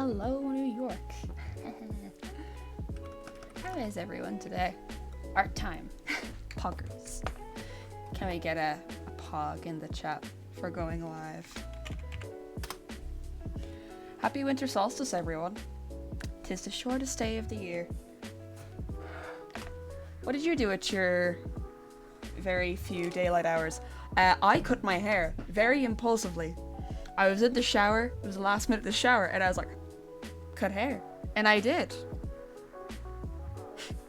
Hello, New York. How is everyone today? Art time. Poggers. Can we get a pog in the chat for going live? Happy winter solstice, everyone. 'Tis the shortest day of the year. What did you do at your very few daylight hours? I cut my hair very impulsively. I was in the shower, it was the last minute of the shower, and I was like, cut hair. And I did.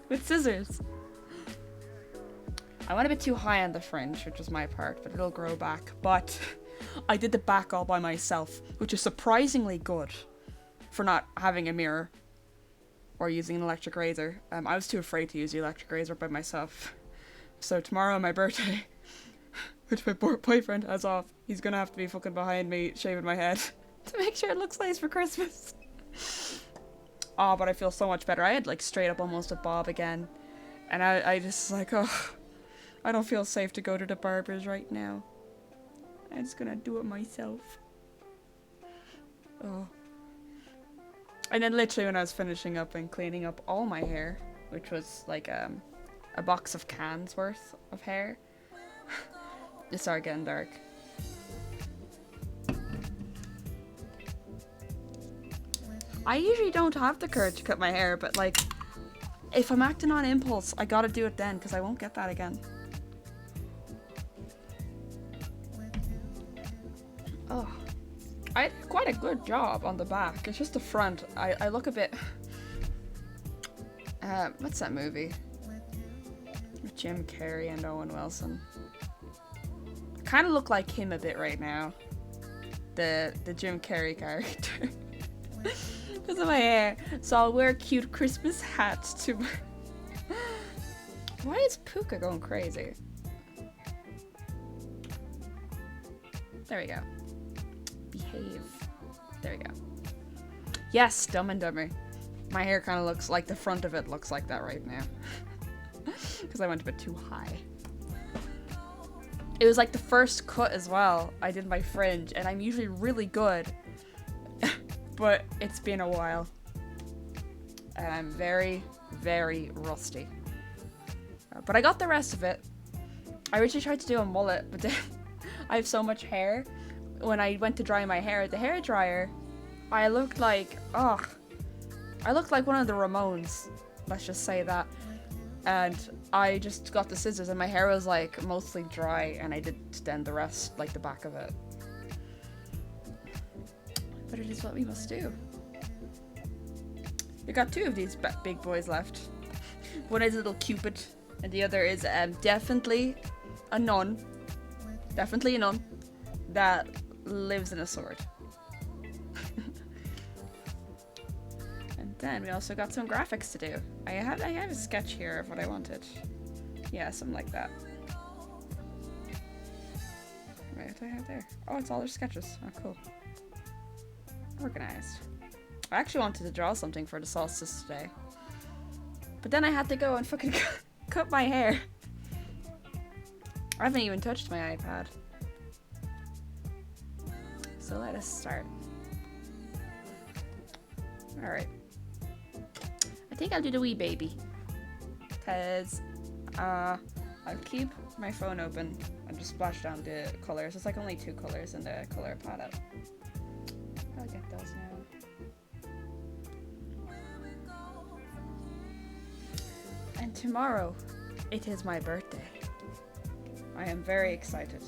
With scissors. I went a bit too high on the fringe, which was my part, but it'll grow back. But I did the back all by myself, which is surprisingly good for not having a mirror or using an electric razor. I was too afraid to use the electric razor by myself. So tomorrow, my birthday, which my boyfriend has off, he's gonna have to be fucking behind me shaving my head to make sure it looks nice for Christmas. Oh, but I feel so much better. I had like straight up almost a bob again. And I just like, oh, I don't feel safe to go to the barber's right now. I'm just gonna do it myself. Oh. And then literally when I was finishing up and cleaning up all my hair, which was like a box of cans worth of hair, it started getting dark. I usually don't have the courage to cut my hair, but like, if I'm acting on impulse, I gotta do it then, because I won't get that again. Oh, I did quite a good job on the back. It's just the front. I look a bit... what's that movie? With Jim Carrey and Owen Wilson. I kind of look like him a bit right now. The Jim Carrey character. Because of my hair. So I'll wear a cute Christmas hat to... Why is Púca going crazy? There we go. Behave. There we go. Yes, Dumb and Dumber. My hair kind of looks like the front of it looks like that right now. Because I went a bit too high. It was like the first cut as well. I did my fringe, and I'm usually really good. But it's been a while. And I'm very, very rusty. But I got the rest of it. I originally tried to do a mullet, but then I have so much hair. When I went to dry my hair at the hairdryer, I looked like, I looked like one of the Ramones. Let's just say that. And I just got the scissors and my hair was like mostly dry, and I did then the rest, like the back of it. But it is what we must do. We got two of these big boys left. One is a little Cupid, and the other is definitely a nun. Definitely a nun that lives in a sword. And then we also got some graphics to do. I have a sketch here of what I wanted. Yeah, something like that. Wait, what do I have there? Oh, it's all their sketches. Oh, cool. Organized. I actually wanted to draw something for the solstice today. But then I had to go and fucking cut my hair. I haven't even touched my iPad. So let us start. Alright. I think I'll do the wee baby. Because I'll keep my phone open and just splash down the colors. It's like only 2 colors in the color palette. I'll get those now. And tomorrow, it is my birthday. I am very excited.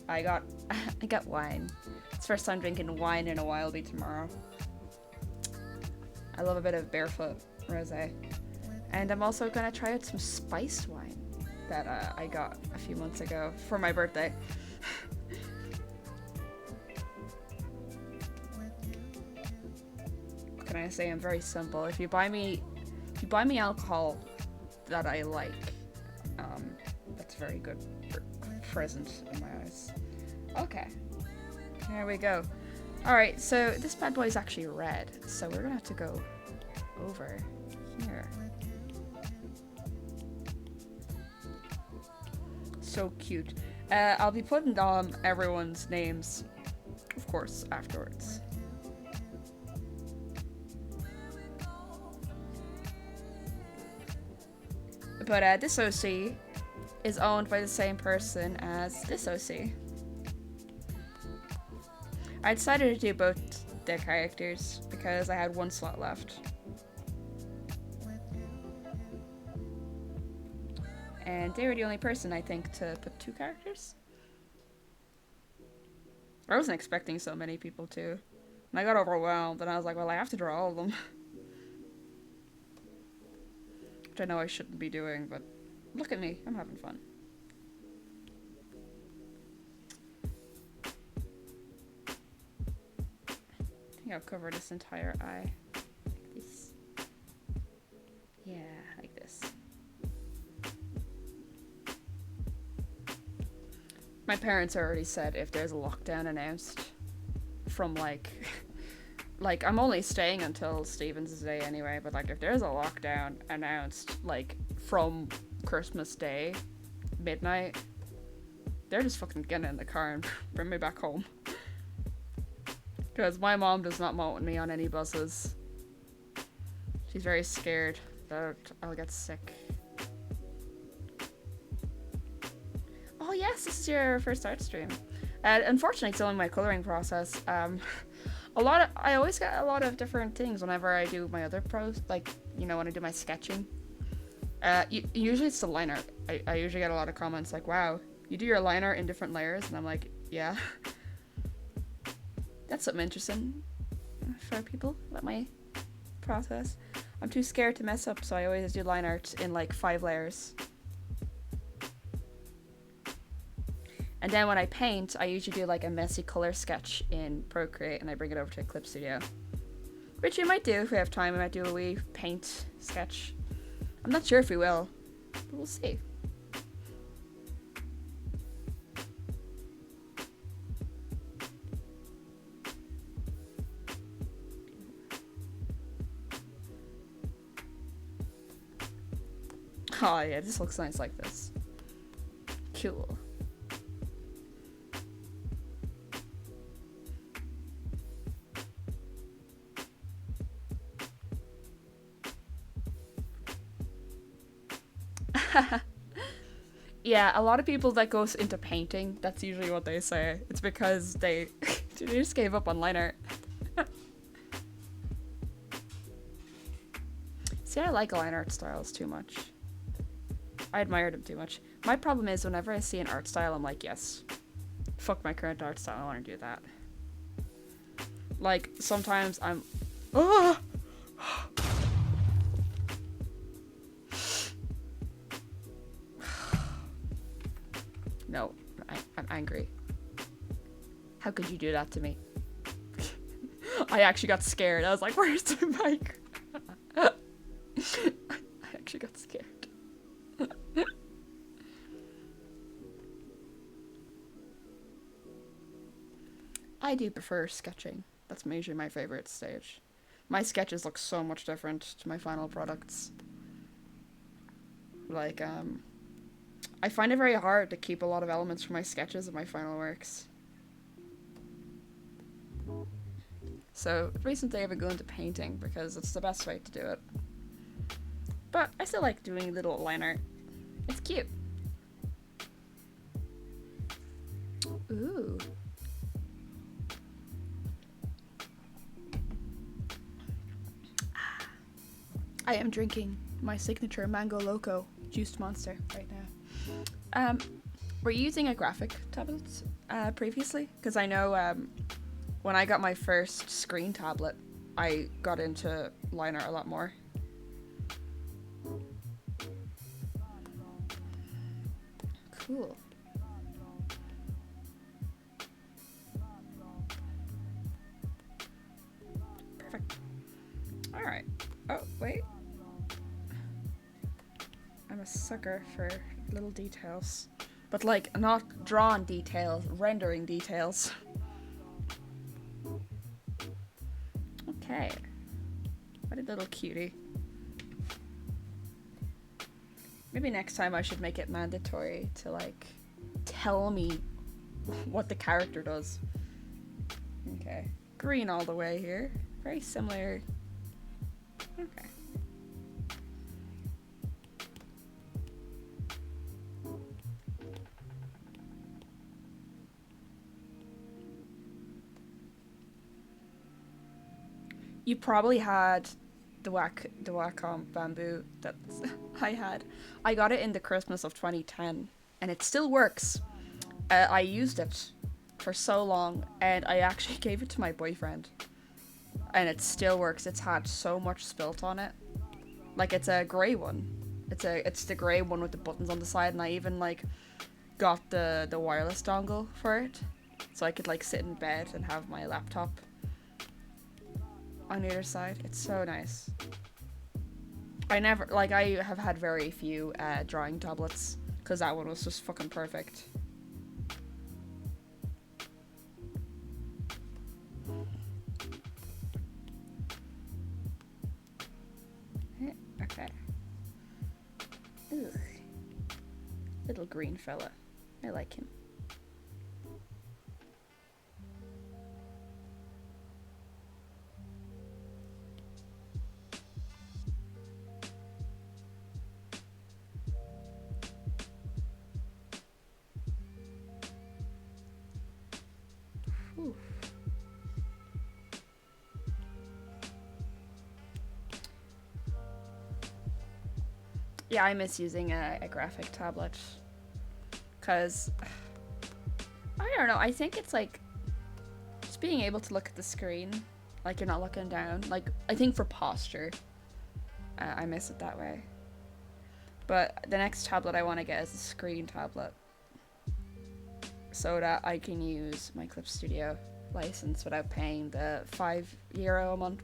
I got wine. It's the first time drinking wine in a while. It'll be tomorrow. I love a bit of barefoot rosé. And I'm also gonna try out some spiced wine that I got a few months ago for my birthday. What can I say? I'm very simple. If you buy me alcohol that I like, that's a very good present in my eyes. Okay, here we go. Alright, so this bad boy is actually red, so we're gonna have to go over here. So cute. I'll be putting down everyone's names, of course, afterwards. But this OC is owned by the same person as this OC. I decided to do both their characters because I had one slot left. And they were the only person, I think, to put 2 characters. I wasn't expecting so many people too. And I got overwhelmed and I was like, well, I have to draw all of them. Which I know I shouldn't be doing, but look at me, I'm having fun. I think I'll cover this entire eye. Like this. Yeah, like this. My parents already said if there's a lockdown announced from like I'm only staying until Stephen's Day anyway, but like if there's a lockdown announced like from Christmas Day, midnight, they're just fucking getting in the car and bring me back home. Because my mom does not want me on any buses. She's very scared that I'll get sick. Oh yes, this is your first art stream. Unfortunately, it's only my coloring process. I always get a lot of different things whenever I do my other pros, like, you know, when I do my sketching. Usually it's the line art. I usually get a lot of comments like, wow, you do your line art in different layers, and I'm like, yeah. That's something interesting for people about my process. I'm too scared to mess up, so I always do line art in like 5 layers. And then when I paint, I usually do like a messy color sketch in Procreate and I bring it over to Clip Studio. Which we might do if we have time. We might do a wee paint sketch. I'm not sure if we will, but we'll see. Oh yeah, this looks nice like this. Cool. Yeah, a lot of people that goes into painting, that's usually what they say. It's because they just gave up on line art. See, I like line art styles too much. I admire them too much. My problem is whenever I see an art style, I'm like, yes, fuck my current art style, I want to do that. Like, sometimes I'm... Oh! No, I'm angry. How could you do that to me? I actually got scared. I was like, where's the mic? I actually got scared. I do prefer sketching. That's usually my favorite stage. My sketches look so much different to my final products. Like, I find it very hard to keep a lot of elements from my sketches in my final works. So recently I've been going to painting because it's the best way to do it. But I still like doing little line art. It's cute. Ooh. I am drinking my signature Mango Loco juiced monster right now. Were you using a graphic tablet previously? Because I know when I got my first screen tablet, I got into line art a lot more. Cool. Perfect. Alright. Oh, wait. I'm a sucker for little details. But like, not drawn details, rendering details. Okay. What a little cutie. Maybe next time I should make it mandatory to like tell me what the character does. Okay. Green all the way here. Very similar. Okay. You probably had the Wacom bamboo that I had. I got it in the Christmas of 2010, and it still works. I used it for so long, and I actually gave it to my boyfriend, and it still works. It's had so much spilt on it. Like, it's a grey one. It's the grey one with the buttons on the side, and I even like got the wireless dongle for it, so I could like sit in bed and have my laptop on the other side. It's so nice. I have had very few drawing tablets, because that one was just fucking perfect. Okay. Ugh. Little green fella. I like him. Whew. Yeah, I miss using a graphic tablet, because I don't know, I think it's like just being able to look at the screen like you're not looking down. Like, I think for posture, I miss it that way. But the next tablet I want to get is a screen tablet, so that I can use my Clip Studio license without paying the €5 a month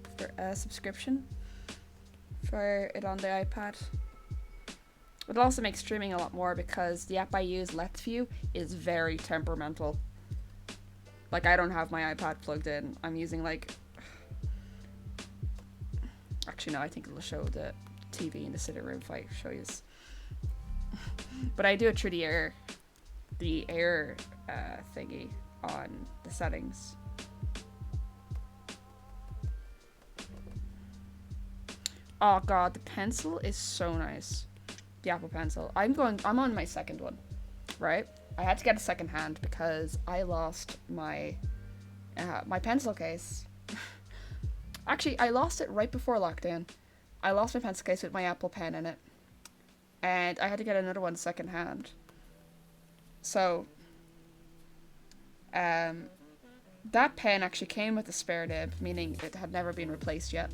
subscription for it on the iPad. It'll also make streaming a lot more, because the app I use, Let's View, is very temperamental. Like, I don't have my iPad plugged in. I'm using like... Actually, no, I think it'll show the TV in the sitting room if I show you. But I do it through the air thingy on the settings. Oh god, the pencil is so nice. The Apple Pencil. I'm on my second one, right? I had to get a second hand because I lost my pencil case. Actually, I lost it right before lockdown. I lost my pencil case with my Apple Pen in it, and I had to get another one second hand. So, that pen actually came with a spare nib, meaning it had never been replaced yet.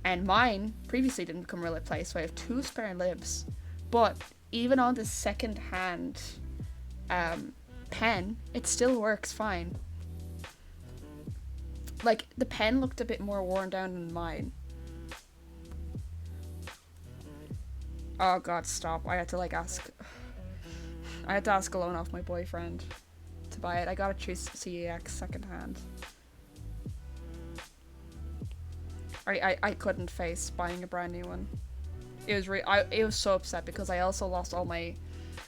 And mine previously didn't come replaced, so I have 2 spare nibs. But even on the second hand pen, it still works fine. Like, the pen looked a bit more worn down than mine. Oh god, stop. I had to ask a loan off my boyfriend to buy it. I got it through CEX second hand. I couldn't face buying a brand new one. It was so upset, because I also lost all my,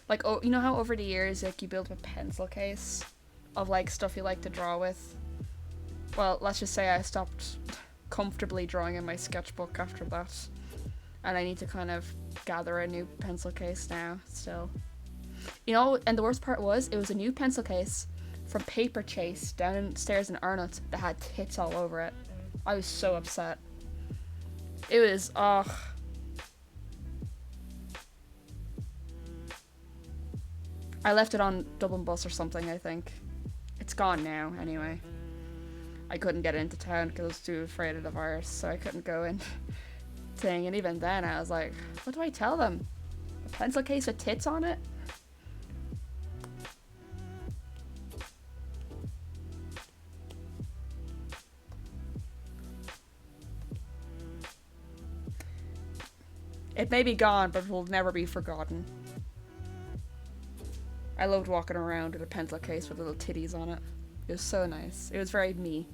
like, oh, you know how over the years, like, you build a pencil case of like stuff you like to draw with? Well, let's just say I stopped comfortably drawing in my sketchbook after that, and I need to kind of gather a new pencil case now still. You know, and the worst part was, it was a new pencil case from Paper Chase downstairs in Arnott that had tits all over it. I was so upset. It was, ugh. I left it on Dublin bus or something, I think. It's gone now, anyway. I couldn't get into town because I was too afraid of the virus, so I couldn't go in. And even then, I was like, what do I tell them? A pencil case with tits on it? It may be gone, but it will never be forgotten. I loved walking around with a pencil case with little titties on it. It was so nice. It was very me.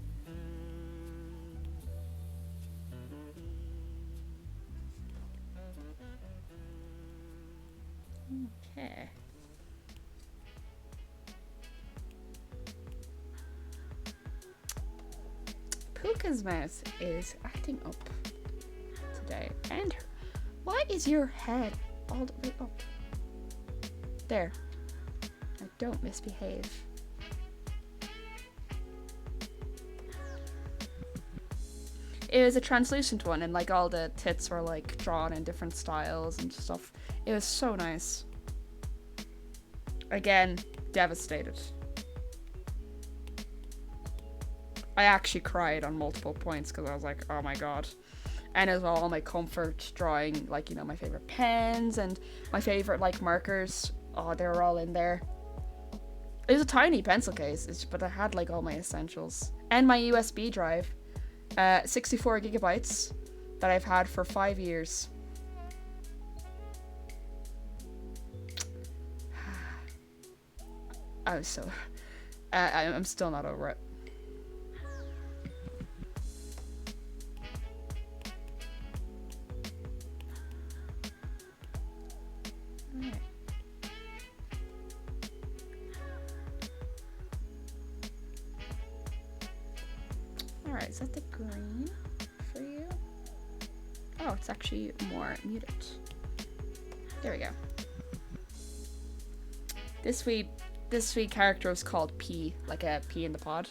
Okay. Púca's mouth is acting up today. And why is your head all the way up? There. Now don't misbehave. it was a translucent one, and like all the tits were like drawn in different styles and stuff. It was so nice. Again, devastated. I actually cried on multiple points because I was like, oh my god. And as well, all my comfort drawing, like, you know, my favorite pens and my favorite like markers. Oh, they were all in there. It was a tiny pencil case, but I had like all my essentials. And my USB drive. 64 gigabytes that I've had for 5 years. I was so... I'm still not over it. Alright. Alright, is that the green for you? Oh, it's actually more muted. There we go. This wee character was called P, like a pea in the pod.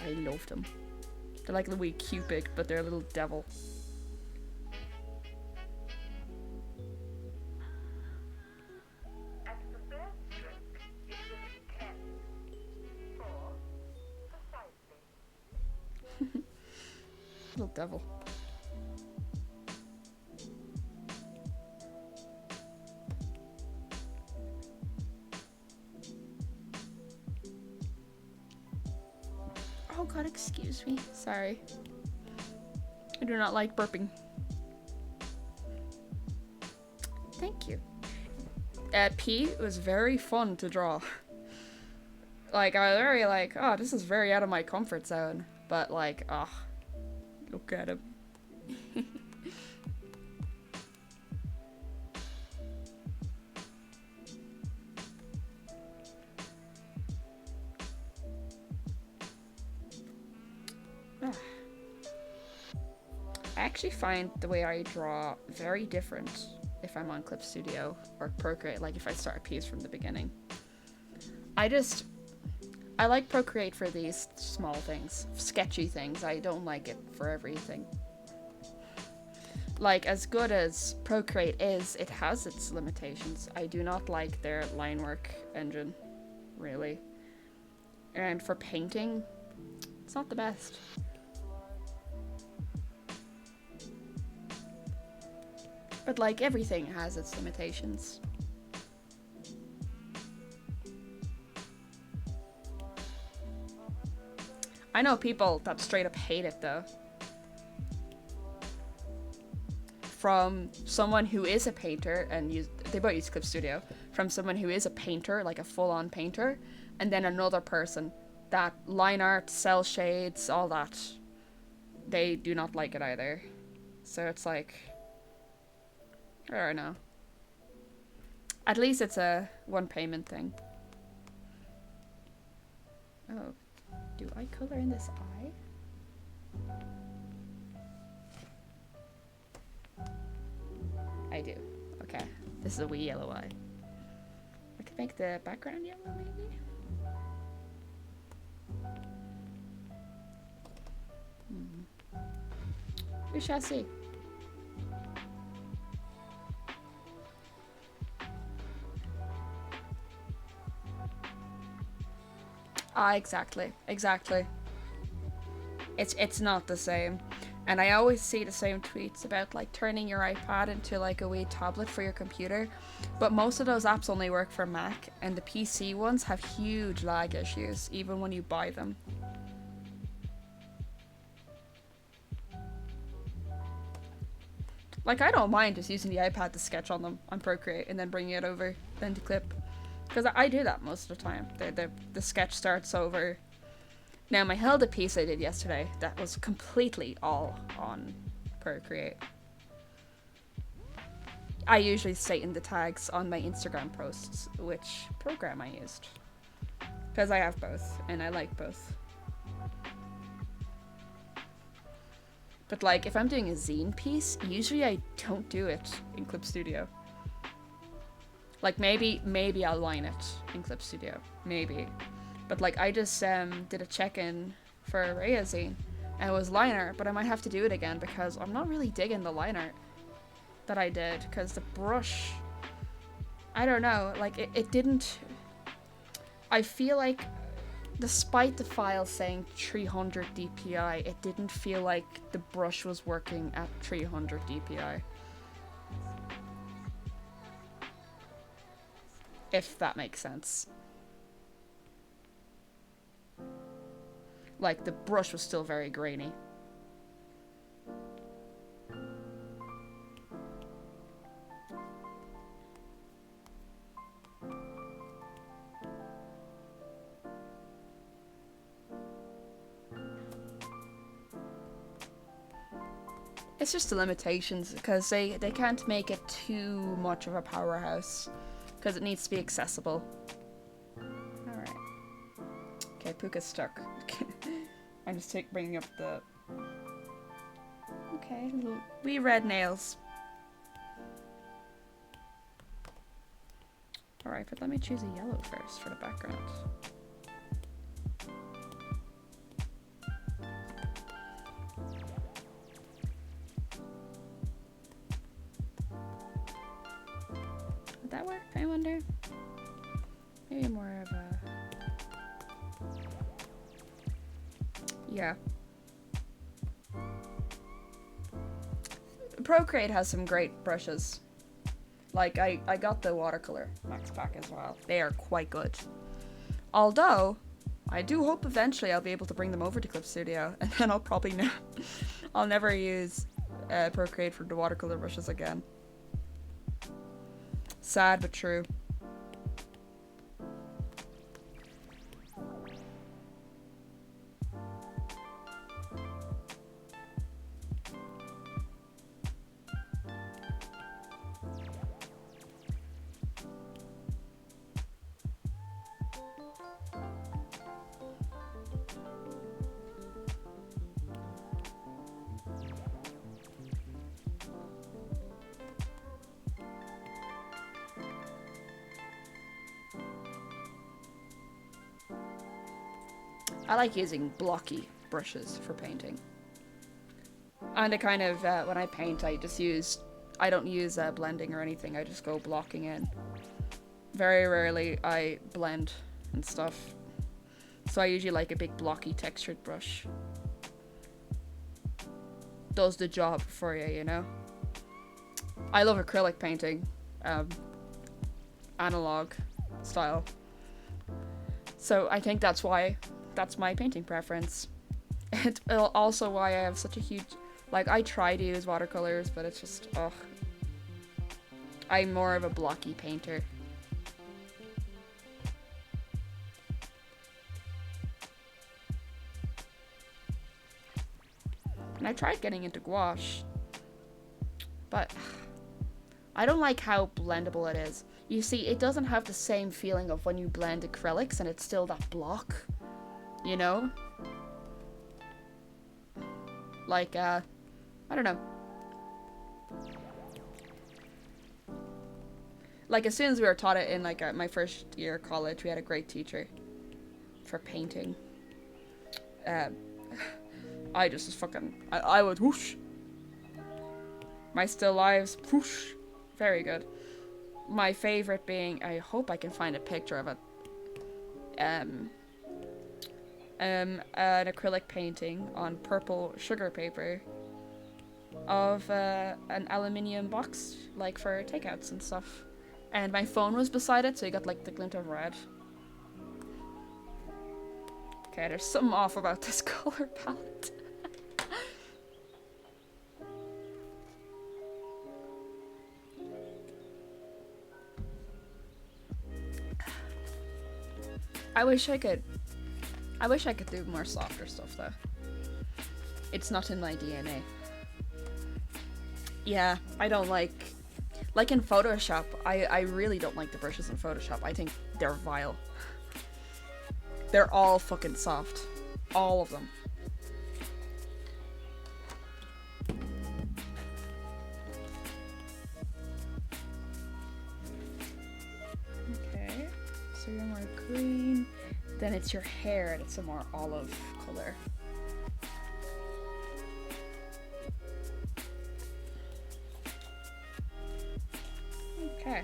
I loved them. They're like the wee Cupid, but they're a little devil. Little devil. Oh god, excuse me. Sorry. I do not like burping. Thank you. P was very fun to draw. Like, I was very like, oh, this is very out of my comfort zone. But like, oh, look at him. I actually find the way I draw very different if I'm on Clip Studio or Procreate, like if I start a piece from the beginning. I like Procreate for these small things, sketchy things. I don't like it for everything. Like, as good as Procreate is, it has its limitations. I do not like their line work engine, really. And for painting, it's not the best. But like, everything has its limitations. I know people that straight up hate it though. From someone who is a painter and they both use Clip Studio. From someone who is a painter, like a full-on painter, and then another person that line art, cell shades, all that. They do not like it either. So it's like, I don't know. At least it's a one payment thing. Oh, do I color in this eye? I do. Okay, this is a wee yellow eye. I could make the background yellow, maybe? We shall see. Ah, exactly. It's not the same. And I always see the same tweets about like turning your iPad into like a wee tablet for your computer. But most of those apps only work for Mac, and the PC ones have huge lag issues even when you buy them. Like, I don't mind just using the iPad to sketch on them on Procreate and then bringing it over then to Clip. Because I do that most of the time. The sketch starts over. Now, my Hilda piece I did yesterday, that was completely all on Procreate. I usually state in the tags on my Instagram posts which program I used. Because I have both, and I like both. But like, if I'm doing a zine piece, usually I don't do it in Clip Studio. Like, maybe I'll line it in Clip Studio. Maybe. But like, I just did a check-in for a Rhea zine, and it was liner, but I might have to do it again because I'm not really digging the liner that I did, because the brush, I don't know, like it didn't, I feel like despite the file saying 300 DPI, it didn't feel like the brush was working at 300 DPI. If that makes sense. Like, the brush was still very grainy. It's just the limitations, because they can't make it too much of a powerhouse, because it needs to be accessible. Alright. Okay, Púca's stuck. I'm just bringing up the... Okay, little wee red nails. Alright, but let me choose a yellow first for the background. Would that work, I wonder? Maybe more of a... Yeah. Procreate has some great brushes. Like, I got the watercolor max pack as well. They are quite good. Although, I do hope eventually I'll be able to bring them over to Clip Studio, and then I'll probably I'll never use Procreate for the watercolor brushes again. Sad but true. I like using blocky brushes for painting. And I kind of, when I paint, I don't use blending or anything, I just go blocking in. Very rarely I blend and stuff. So I usually like a big blocky textured brush. Does the job for you, you know? I love acrylic painting. Analog style. So I think that's why that's my painting preference. It's also why I have such a huge, like, I try to use watercolors, but it's just, ugh. I'm more of a blocky painter. And I tried getting into gouache, but I don't like how blendable it is. You see, it doesn't have the same feeling of when you blend acrylics and it's still that block. You know? Like, I don't know. Like, as soon as we were taught it in, like, my first year of college, we had a great teacher for painting. I just was fucking... I would whoosh. My still lives, whoosh. Very good. My favorite being... I hope I can find a picture of it. An acrylic painting on purple sugar paper of an aluminium box, like for takeouts and stuff. And my phone was beside it, so you got like the glint of red. Okay, there's something off about this color palette. I wish I could do more softer stuff though. It's not in my DNA. Yeah, I don't like in Photoshop, I really don't like the brushes in Photoshop. I think they're vile. They're all fucking soft. All of them. Okay, so you're more green. Then it's your hair, and it's a more olive color. Okay.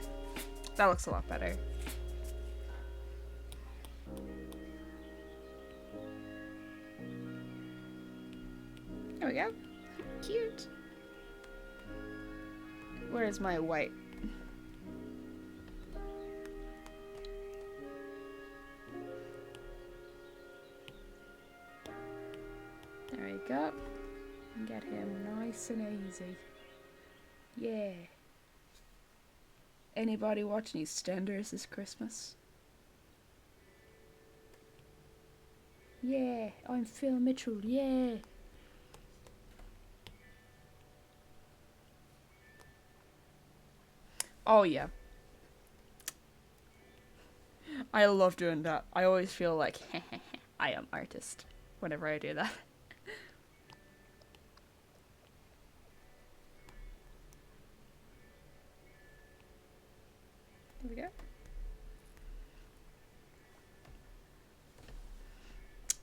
That looks a lot better. There we go. Cute. Where's my white? There we go. And get him nice and easy. Yeah. Anybody watching EastEnders this Christmas? Yeah, I'm Phil Mitchell, yeah. Oh yeah. I love doing that. I always feel like I am artist whenever I do that. There we go.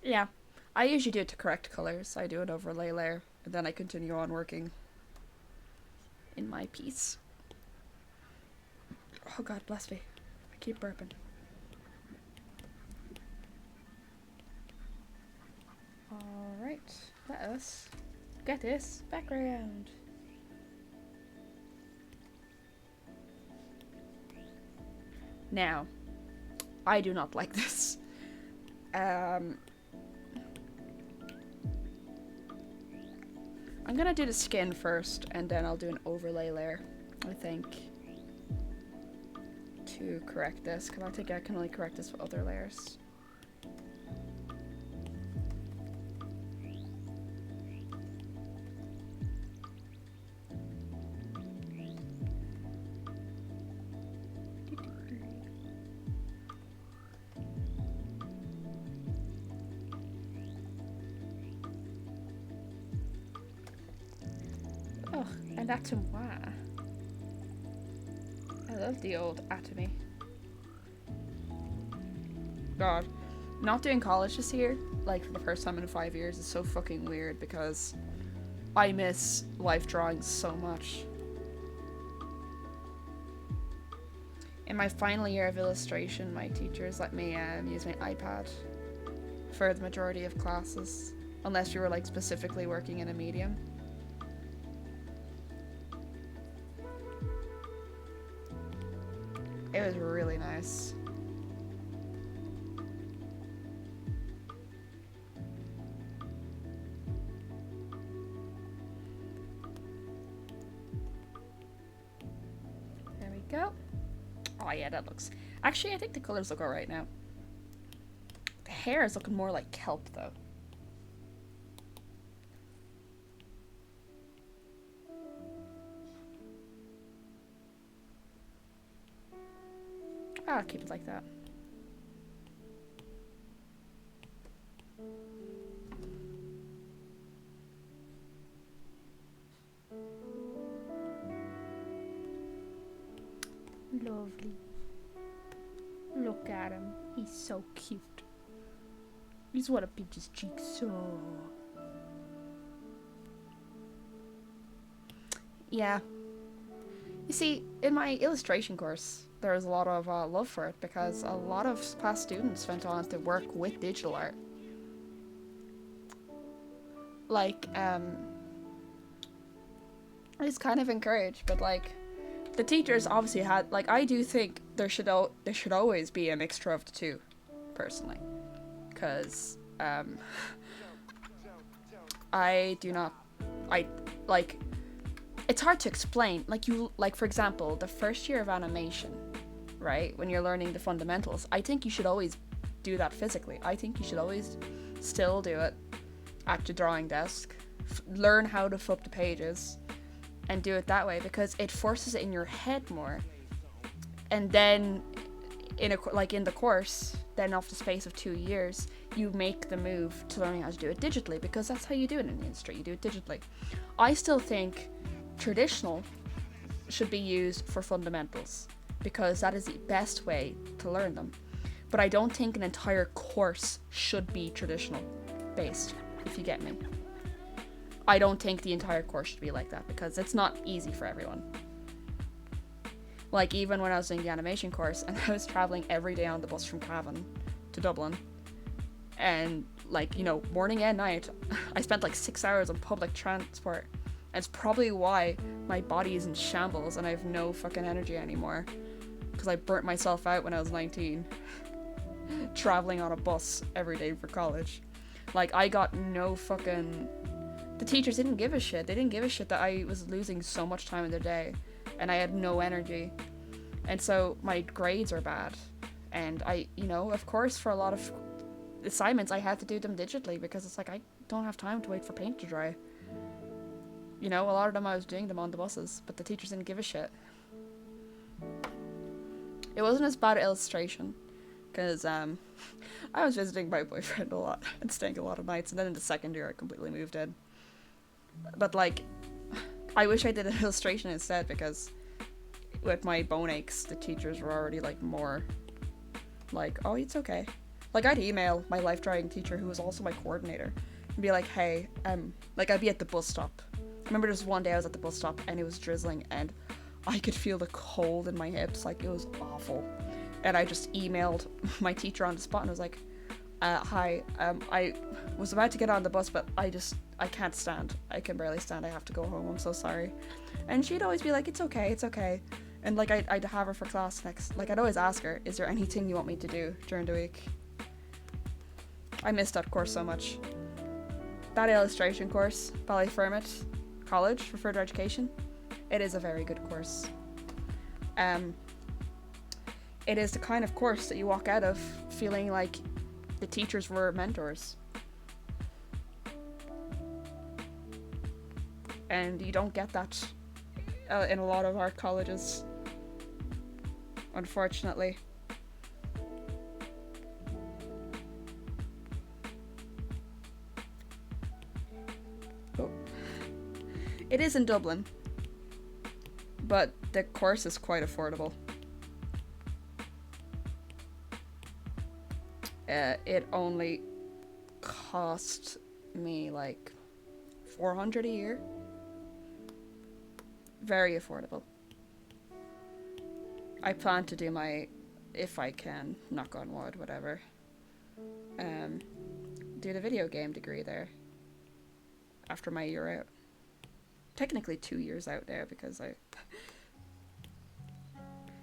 Yeah, I usually do it to correct colors. I do an overlay layer, and then I continue on working in my piece. Oh god, bless me. I keep burping. Alright, let us get this background. Now, I do not like this. I'm gonna do the skin first, and then I'll do an overlay layer, I think, to correct this, because I think I can only correct this with other layers. Oh, and atomy. I love the old atomy. God, not doing college this year, like for the first time in 5 years, is so fucking weird because I miss life drawing so much. In my final year of illustration, my teachers let me use my iPad for the majority of classes, unless you were like specifically working in a medium. It was really nice. There we go. Oh yeah, that looks... Actually, I think the colors look alright now. The hair is looking more like kelp, though. I'll keep it like that. Lovely. Look at him. He's so cute. He's what a peach's cheeks so. Yeah. You see, in my illustration course, there was a lot of love for it because a lot of class students went on to work with digital art. Like, it's kind of encouraged, but like, the teachers obviously had, like, I do think there should always be a mixture of the two, personally, because I like, it's hard to explain. Like for example, the first year of animation, right? When you're learning the fundamentals, I think you should always do that physically. I think you should always still do it at your drawing desk, learn how to flip the pages, and do it that way because it forces it in your head more. And then in the course, then after the space of 2 years, you make the move to learning how to do it digitally because that's how you do it in the industry. You do it digitally. I still think traditional should be used for fundamentals because that is the best way to learn them. But I don't think an entire course should be traditional based, if you get me. I don't think the entire course should be like that because it's not easy for everyone. Like, even when I was doing the animation course, and I was traveling every day on the bus from Cavan to Dublin, and, like, you know, morning and night, I spent like 6 hours on public transport. And it's probably why my body is in shambles and I have no fucking energy anymore. Because I burnt myself out when I was 19. Traveling on a bus every day for college. Like, I got no fucking... The teachers didn't give a shit. They didn't give a shit that I was losing so much time in the day. And I had no energy. And so my grades are bad. And I, you know, of course, for a lot of assignments, I had to do them digitally. Because it's like, I don't have time to wait for paint to dry. You know, a lot of them I was doing them on the buses. But the teachers didn't give a shit. It wasn't as bad at illustration. Because I was visiting my boyfriend a lot. And staying a lot of nights. And then in the second year, I completely moved in. But, like, I wish I did an illustration instead, because with my bone aches, the teachers were already, like, more like, oh, it's okay. Like, I'd email my life drawing teacher, who was also my coordinator, and be like, hey, like, I'd be at the bus stop. I remember there was one day I was at the bus stop, and it was drizzling, and I could feel the cold in my hips. Like, it was awful. And I just emailed my teacher on the spot, and was like, hi, I was about to get on the bus, but I can't stand. I can barely stand. I have to go home. I'm so sorry. And she'd always be like, it's okay. And, like, I'd have her for class next. Like, I'd always ask her, is there anything you want me to do during the week? I missed that course so much. That illustration course, Ballyfermot College for Further Education, it is a very good course. It is the kind of course that you walk out of feeling like the teachers were mentors. And you don't get that in a lot of art colleges, unfortunately. Oh. It is in Dublin, but the course is quite affordable. It only cost me like $400 a year. Very affordable. I plan to do my, if I can, knock on wood, whatever, do the video game degree there after my year out. Technically 2 years out there, because I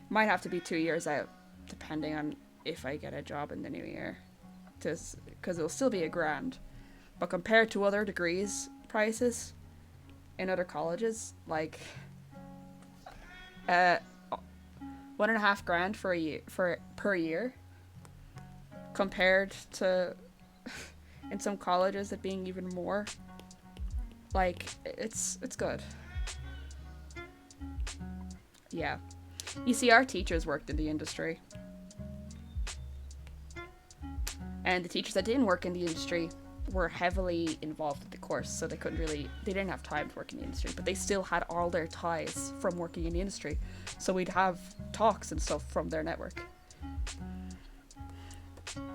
might have to be 2 years out depending on if I get a job in the new year, because it'll still be $1,000, but compared to other degrees prices in other colleges, like $1,500 for a year, per year, compared to in some colleges it being even more. Like, it's good. Yeah, you see, our teachers worked in the industry. And the teachers that didn't work in the industry were heavily involved with the course, so they didn't have time to work in the industry, but they still had all their ties from working in the industry. So we'd have talks and stuff from their network.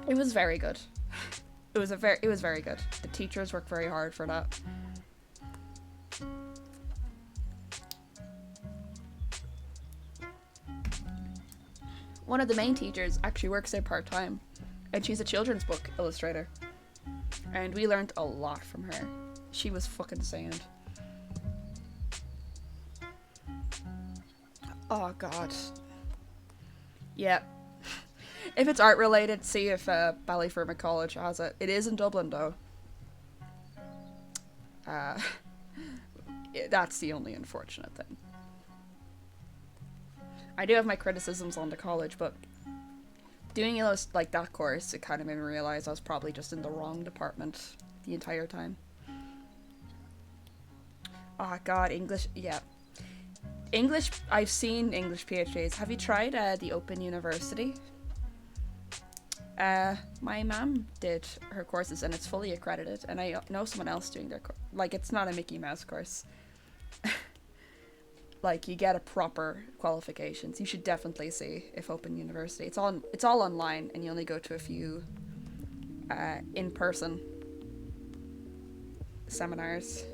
It was very good. It was very good. The teachers worked very hard for that. One of the main teachers actually works there part-time. And she's a children's book illustrator. And we learned a lot from her. She was fucking sound. Oh, God. Yeah. If it's art related, see if Ballyfermot College has it. It is in Dublin, though. That's the only unfortunate thing. I do have my criticisms on the college, but doing like that course, it kind of made me realize I was probably just in the wrong department the entire time. Oh God, English, yeah. English, I've seen English PhDs. Have you tried the Open University? My mum did her courses and it's fully accredited, and I know someone else doing their like, it's not a Mickey Mouse course. Like, you get a proper qualifications. You should definitely see if Open University. It's all online, and you only go to a few in-person seminars.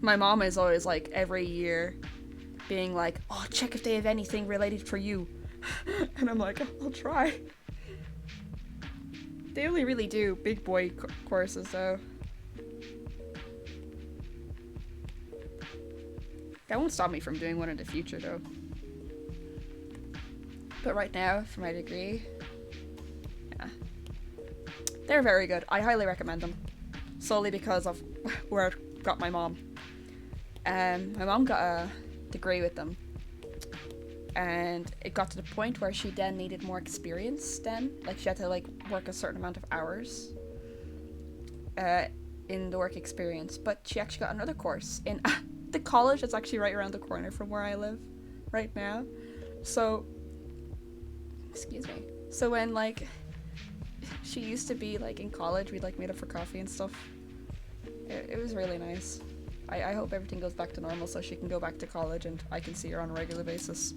My mom is always like every year being like, oh, check if they have anything related for you. And I'm like, I'll try. They only really do big boy courses though. That won't stop me from doing one in the future though. But right now, for my degree, yeah. They're very good. I highly recommend them. Solely because of where I got my mom. My mom got a degree with them. And it got to the point where she then needed more experience then. Like, she had to, like, work a certain amount of hours in the work experience. But she actually got another course in the college that's actually right around the corner from where I live right now. So, excuse me. So when, like, she used to be, like, in college, we'd, like, meet up for coffee and stuff. It was really nice. I hope everything goes back to normal so she can go back to college and I can see her on a regular basis.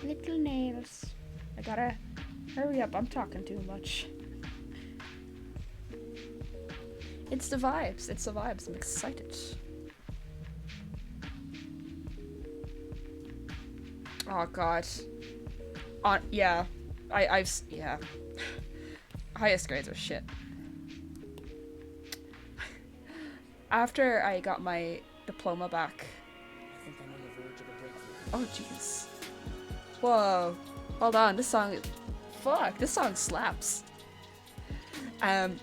Little nails. I gotta hurry up, I'm talking too much. It's the vibes, I'm excited. Oh god. Yeah. Yeah. Highest grades are shit. After I got my diploma back. I think I'm on the verge of a breakthrough. Oh jeez. Whoa. Hold on, this song. Fuck, this song slaps. In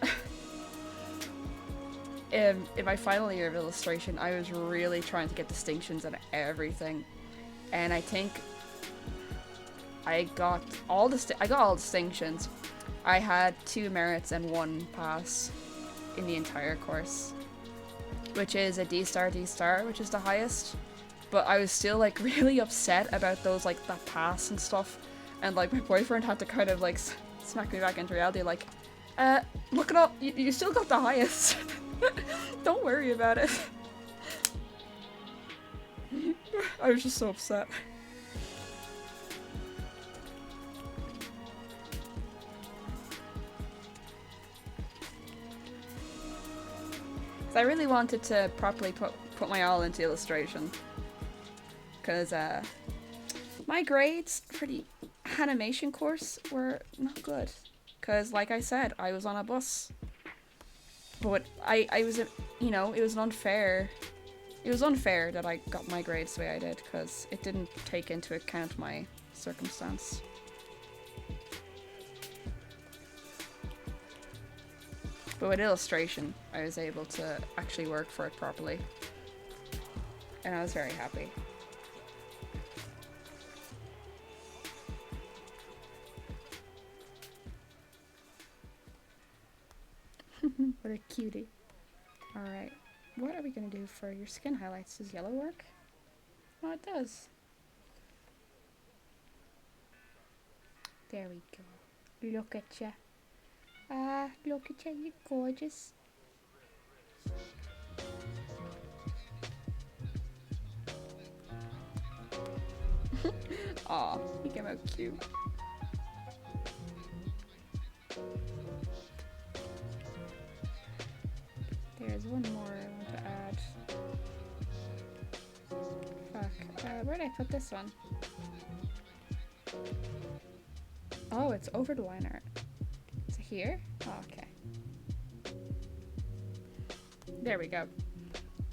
my final year of illustration, I was really trying to get distinctions in everything, and I think I got all distinctions. I had 2 merits and 1 pass in the entire course, which is a D star, which is the highest. But I was still like really upset about those, like that pass and stuff, and like my boyfriend had to kind of like smack me back into reality, like, look it up. You still got the highest. Don't worry about it. I was just so upset. I really wanted to properly put my all into illustration, because my grades for the animation course were not good, because like I said, I was on a bus. But I was, you know, it was unfair that I got my grades the way I did, because it didn't take into account my circumstance. But with illustration, I was able to actually work for it properly. And I was very happy. What a cutie. Alright, what are we gonna do for your skin highlights? Does yellow work? Oh, it does. There we go. Look at ya. Look at you, you're gorgeous. Aw, he came out cute. There's one more I want to add. Fuck, where did I put this one? Oh, it's over the line art. Is it here? Oh, okay. There we go.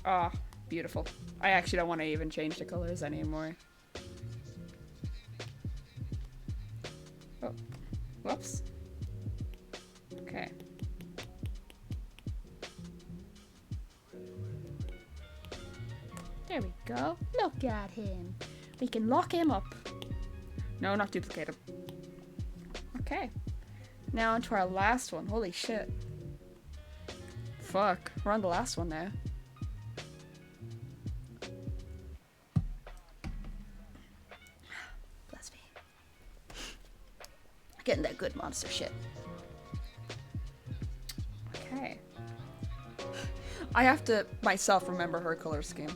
Oh, beautiful. I actually don't want to even change the colors anymore. Oh, whoops. Okay. There we go. Look at him. We can lock him up. No, not duplicate him. Okay. Now onto our last one. Holy shit. Fuck. We're on the last one now. Bless me. Getting that good monster shit. Okay. I have to myself remember her color scheme.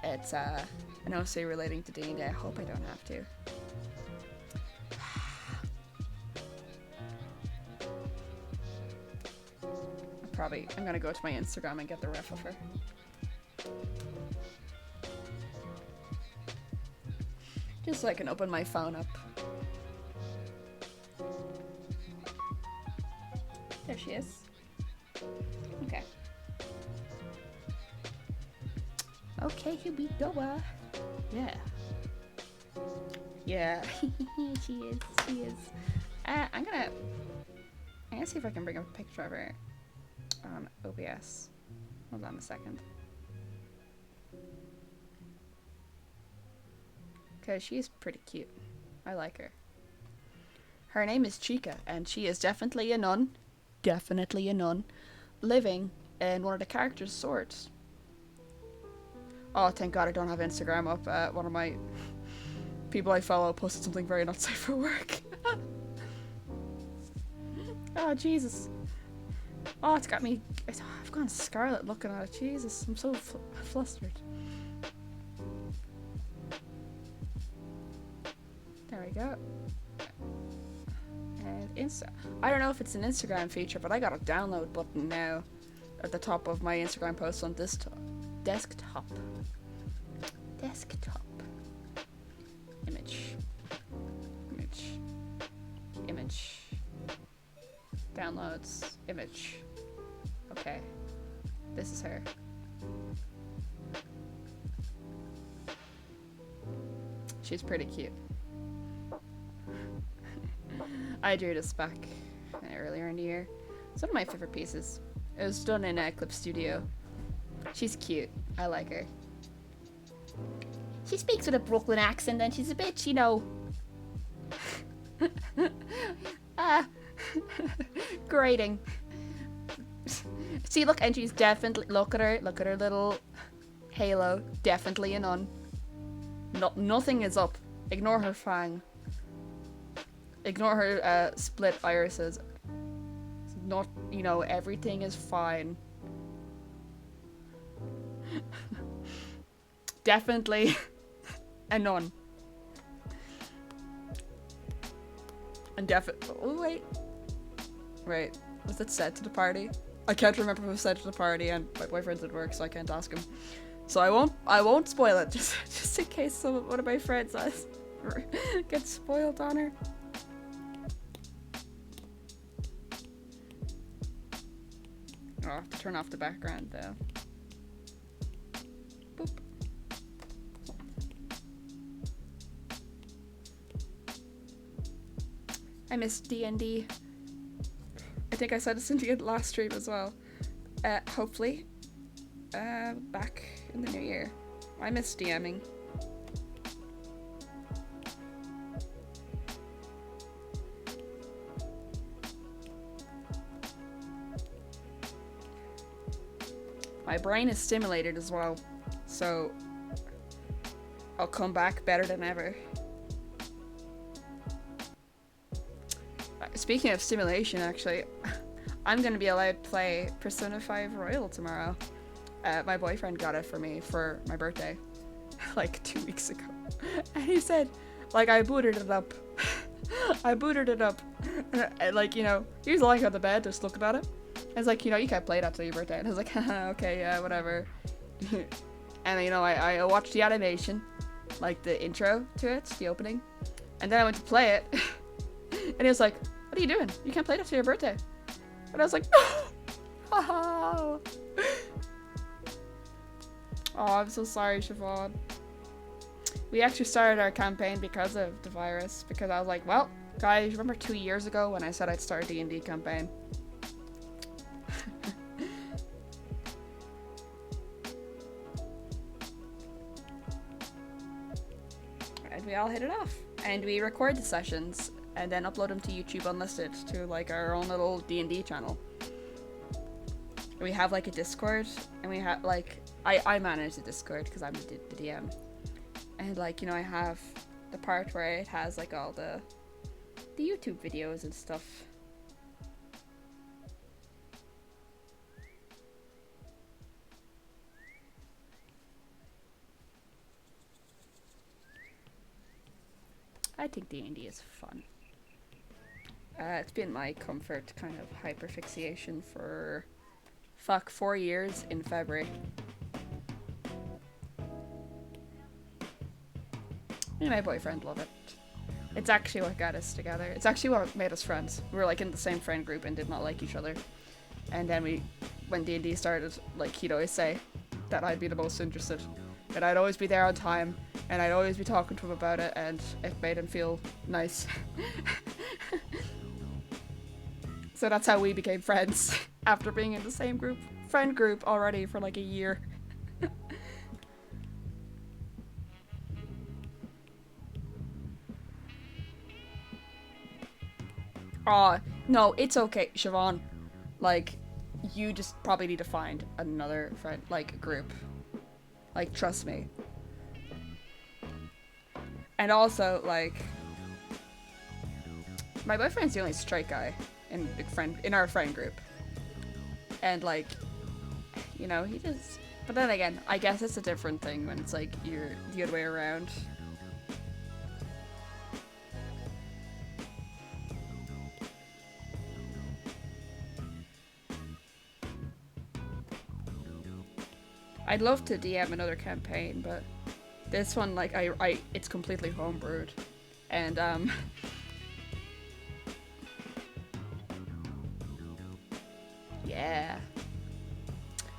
It's an OC relating to D&D. I hope I don't have to. probably... I'm gonna go to my Instagram and get the ref of her. Just so I can open my phone up. There she is. Okay. Okay, here we go. Yeah. Yeah. She is. She is. I'm gonna see if I can bring up a picture of her on OBS. Hold on a second. Because she's pretty cute. I like her. Her name is Chica, and she is definitely a nun. Definitely a nun. Living in one of the characters' swords. Oh, thank God I don't have Instagram up. One of my people I follow posted something very not safe for work. Oh, Jesus. Oh, it's got me... I've gone scarlet looking at it. Jesus, I'm so flustered. There we go. And I don't know if it's an Instagram feature, but I got a download button now at the top of my Instagram post on this desktop. Image. Downloads. Image. Okay. This is her. She's pretty cute. I drew this back earlier in the year. It's one of my favorite pieces. It was done in Clip Studio. She's cute. I like her. She speaks with a Brooklyn accent and she's a bit, you know... grating. See, look, and she's definitely... Look at her little halo. Definitely a nun. Nothing is up. Ignore her fang. Ignore her split irises. Not, you know, everything is fine. Definitely a nun. And oh, wait. Right. Was it said to the party? I can't remember if it was said to the party, and my boyfriend's at work, so I can't ask him. So I won't spoil it, just in case one of my friends gets spoiled on her. I'll have to turn off the background though. Boop. I miss D&D. I think I said this in the last stream as well. Hopefully, back in the new year. I miss DMing. My brain is stimulated as well, so I'll come back better than ever. Speaking of stimulation, actually, I'm going to be allowed to play Persona 5 Royal tomorrow. My boyfriend got it for me for my birthday, like 2 weeks ago. And he said, like, I booted it up. And, like, you know, he was lying on the bed just looking at it. I was like, you know, you can't play that till your birthday. And I was like, okay, yeah, whatever. And, you know, I watched the animation, like the intro to it, the opening. And then I went to play it. And he was like, what are you doing? You can't play that till your birthday. And I was like, oh, I'm so sorry, Siobhan. We actually started our campaign because of the virus. Because I was like, well, guys, remember 2 years ago when I said I'd start a D&D campaign? And we all hit it off. And we record the sessions and then upload them to YouTube unlisted to like our own little D&D channel. We have like a Discord, and we have like I manage the Discord because I'm the DM, and like, you know, I have the part where it has like all the YouTube videos and stuff. I think D&D is fun. It's been my comfort kind of hyperfixation for Fuck, 4 years in February. Me and my boyfriend love it. It's actually what got us together. It's actually what made us friends. We were like in the same friend group and did not like each other. And then when D&D started, like he'd always say that I'd be the most interested. And I'd always be there on time. And I'd always be talking to him about it. And it made him feel nice. So that's how we became friends. After being in the same friend group already for like a year. Aw, no, it's okay, Siobhan. Like, you just probably need to find another friend, like, group. Like, trust me. And also, like, my boyfriend's the only straight guy in our friend group. And, like, you know, he just... But then again, I guess it's a different thing when it's, like, you're the other way around. I'd love to DM another campaign, but this one, like, it's completely homebrewed. And, yeah.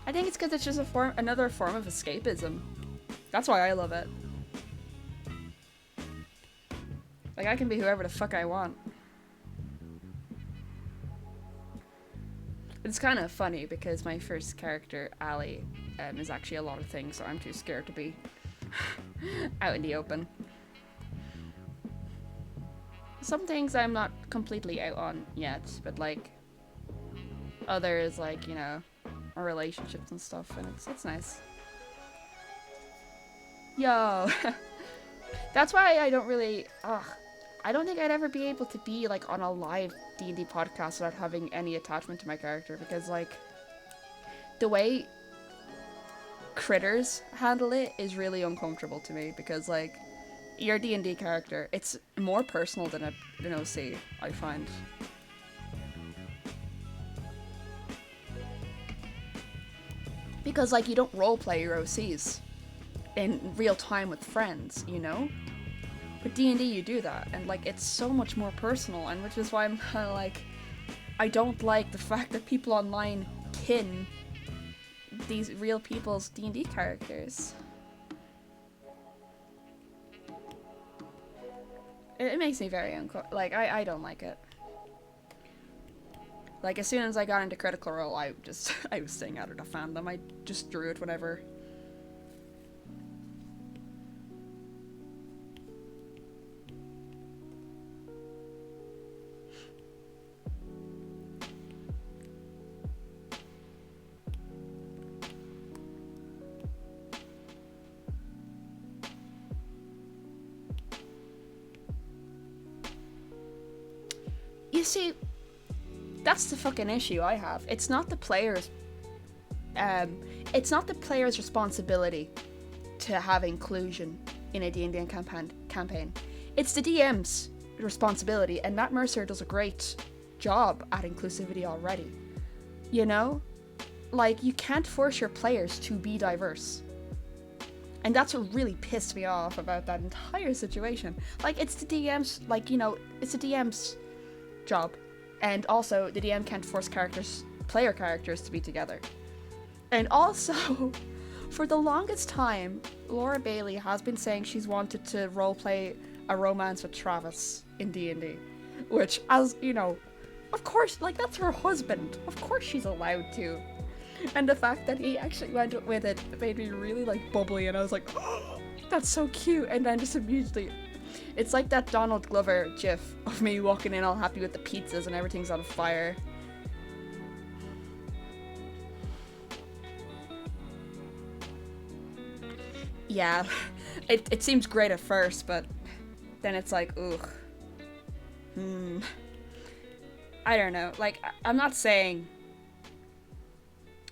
I think it's because it's just another form of escapism. That's why I love it. Like, I can be whoever the fuck I want. It's kind of funny because my first character, Ali, is actually a lot of things, so I'm too scared to be out in the open. Some things I'm not completely out on yet, but like others, like, you know, our relationships and stuff, and it's nice. Yo, that's why I don't really. I don't think I'd ever be able to be like on a live D&D podcast without having any attachment to my character, because like the way critters handle it is really uncomfortable to me, because like your D&D character, it's more personal than an OC, I find. Because like you don't roleplay your OCs in real time with friends, you know? With D&D you do that, and like it's so much more personal, and which is why I'm kind of like, I don't like the fact that people online kin these real people's D&D characters. It makes me very uncomfortable. Like, I don't like it. Like, as soon as I got into Critical Role, I was staying out of the fandom. I just drew it whenever. You see, that's the fucking issue I have. It's not the player's responsibility to have inclusion in a D&D campaign. It's the DM's responsibility, and Matt Mercer does a great job at inclusivity already. You know? Like, you can't force your players to be diverse. And that's what really pissed me off about that entire situation. Like, it's the DM's, like, you know, it's the DM's job, and also the DM can't force player characters to be together. And also, for the longest time, Laura Bailey has been saying she's wanted to roleplay a romance with Travis in D&D, which, as you know, of course, like, that's her husband, of course she's allowed to. And the fact that he actually went with it made me really like bubbly, and I was like, oh, that's so cute. And then just immediately, it's like that Donald Glover gif of me walking in all happy with the pizzas and everything's on fire. Yeah, it seems great at first, but then it's like, ugh. I don't know. Like, I'm not saying,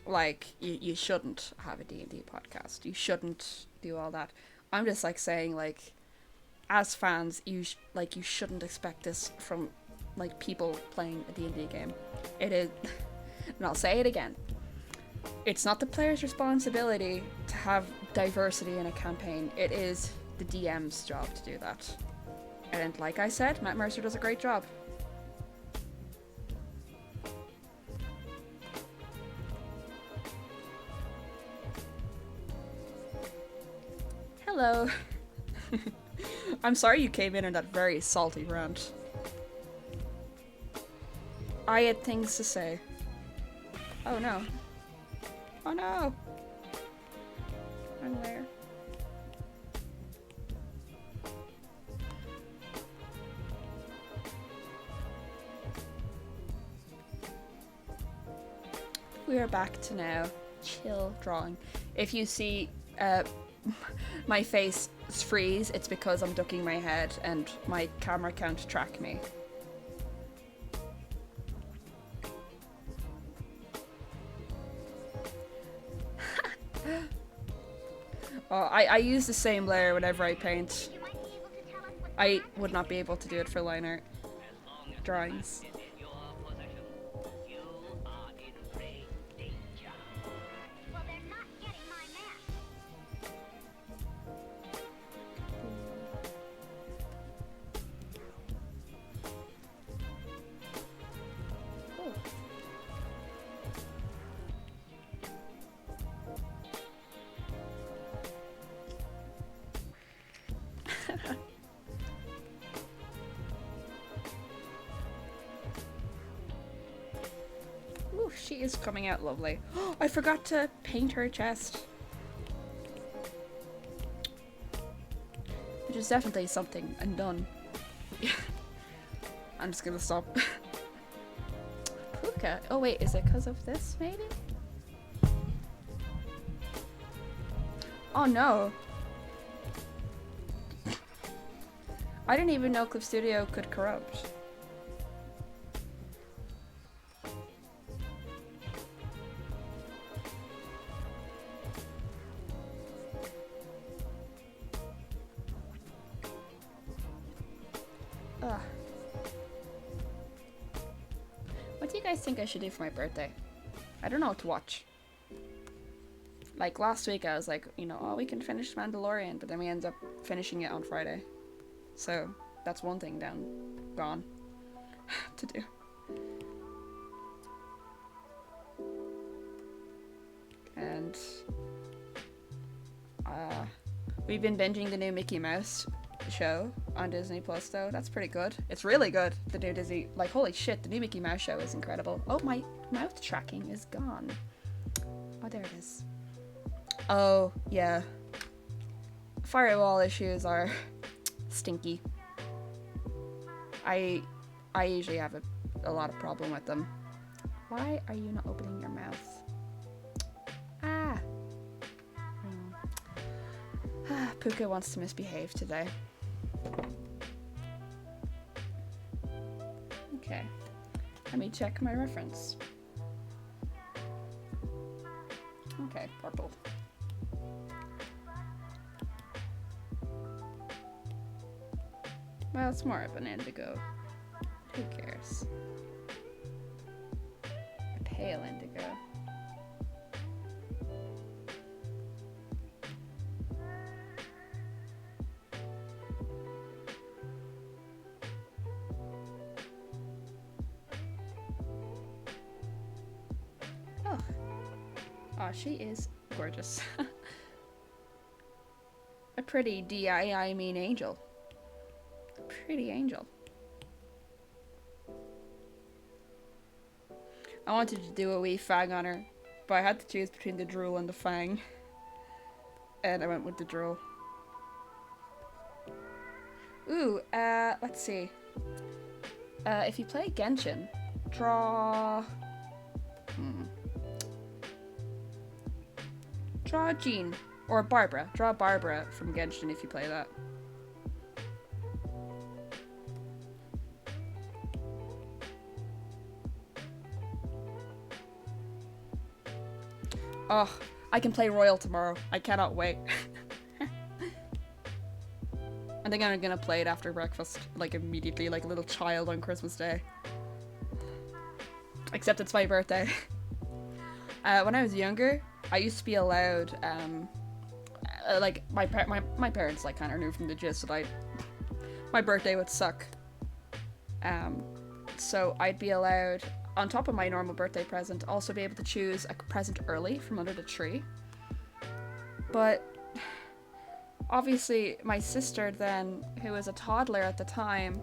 like, you shouldn't have a D&D podcast. You shouldn't do all that. I'm just, like, saying, like, as fans, you shouldn't expect this from, like, people playing a D&D game. It is, and I'll say it again, It's not the player's responsibility to have diversity in a campaign. It is the DM's job to do that. And like I said, Matt Mercer does a great job. Hello. I'm sorry you came in that very salty rant. I had things to say. Oh no. Oh no! I'm there. We are back to now chill drawing. If you see my face freeze, it's because I'm ducking my head and my camera can't track me. Oh, I use the same layer whenever I paint. I would not be able to do it for line art drawings. Ooh, she is coming out lovely. I forgot to paint her chest. Which is definitely something undone. I'm just gonna stop. Púca. Oh wait, is it because of this maybe? Oh no. I didn't even know Clip Studio could corrupt. Ugh. What do you guys think I should do for my birthday? I don't know what to watch. Like last week I was like, you know, oh, we can finish Mandalorian, but then we end up finishing it on Friday. So that's one thing gone to do. And we've been binging the new Mickey Mouse show on Disney Plus though. That's pretty good. It's really good. The new Disney, like holy shit, the new Mickey Mouse show is incredible. Oh, my mouth tracking is gone. Oh, there it is. Oh, yeah. Firewall issues are stinky. I usually have a lot of problem with them. Why are you not opening your mouth? Ah. Púca wants to misbehave today. Okay. Let me check my reference. Okay, purple. Well, it's more of an indigo. Who cares? A pale indigo. Oh. Oh, she is gorgeous. A pretty D-I-I mean angel. Pretty angel. I wanted to do a wee fang on her, but I had to choose between the drool and the fang. And I went with the drool. Ooh, let's see. If you play Genshin, draw Jean. Or Barbara. Draw Barbara from Genshin if you play that. Oh, I can play Royal tomorrow. I cannot wait. I think I'm gonna play it after breakfast, like immediately, like a little child on Christmas Day. Except it's my birthday. When I was younger, I used to be allowed, like, my parents, like, kind of knew from the gist that my birthday would suck. So I'd be allowed, on top of my normal birthday present, also be able to choose a present early from under the tree. But obviously my sister then, who was a toddler at the time,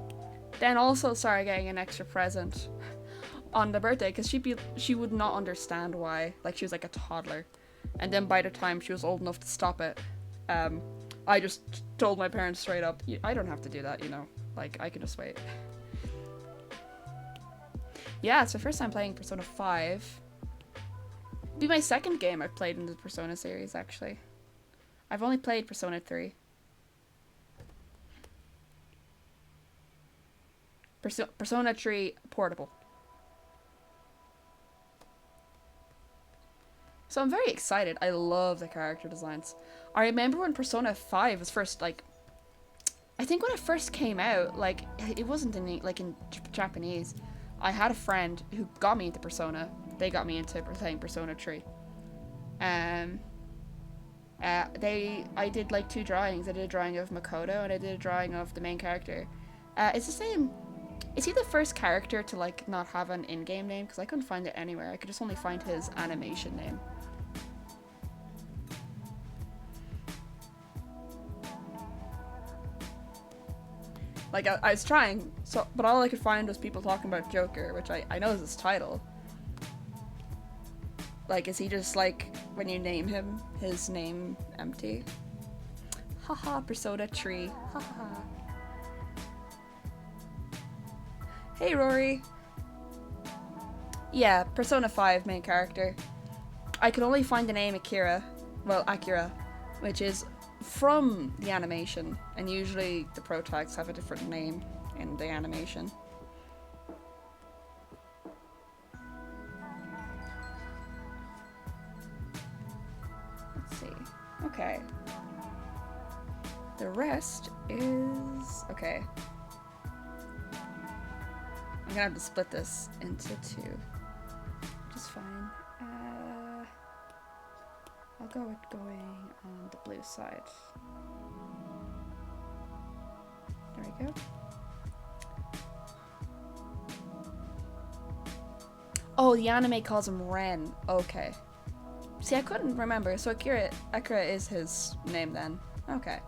then also started getting an extra present on the birthday, because she would not understand why. Like, she was like a toddler, and then by the time she was old enough to stop it, I just told my parents straight up, I don't have to do that, you know, like, I can just wait. Yeah, it's my first time playing Persona 5. It'll be my second game I've played in the Persona series, actually. I've only played Persona 3. Persona 3 Portable. So I'm very excited. I love the character designs. I remember when Persona 5 was first, like, I think when it first came out, like, it wasn't in, like, in Japanese. I had a friend who got me into Persona. They got me into playing Persona 3. I did, like, 2 drawings. I did a drawing of Makoto, and I did a drawing of the main character. It's the same. Is he the first character to, like, not have an in-game name? Because I couldn't find it anywhere. I could just only find his animation name. Like, I was trying, but all I could find was people talking about Joker, which I know is his title. Like, is he just, like, when you name him, his name empty? Haha, Persona 3. Haha. Hey, Rory. Yeah, Persona 5 main character. I could only find the name Akira, which is from the animation, and usually the protags have a different name in the animation. Let's see. Okay. The rest is... okay. I'm gonna have to split this into 2. Which is fine. I'll go with going on the blue side. There we go. Oh, the anime calls him Ren. Okay. See, I couldn't remember. So Akira is his name then. Okay.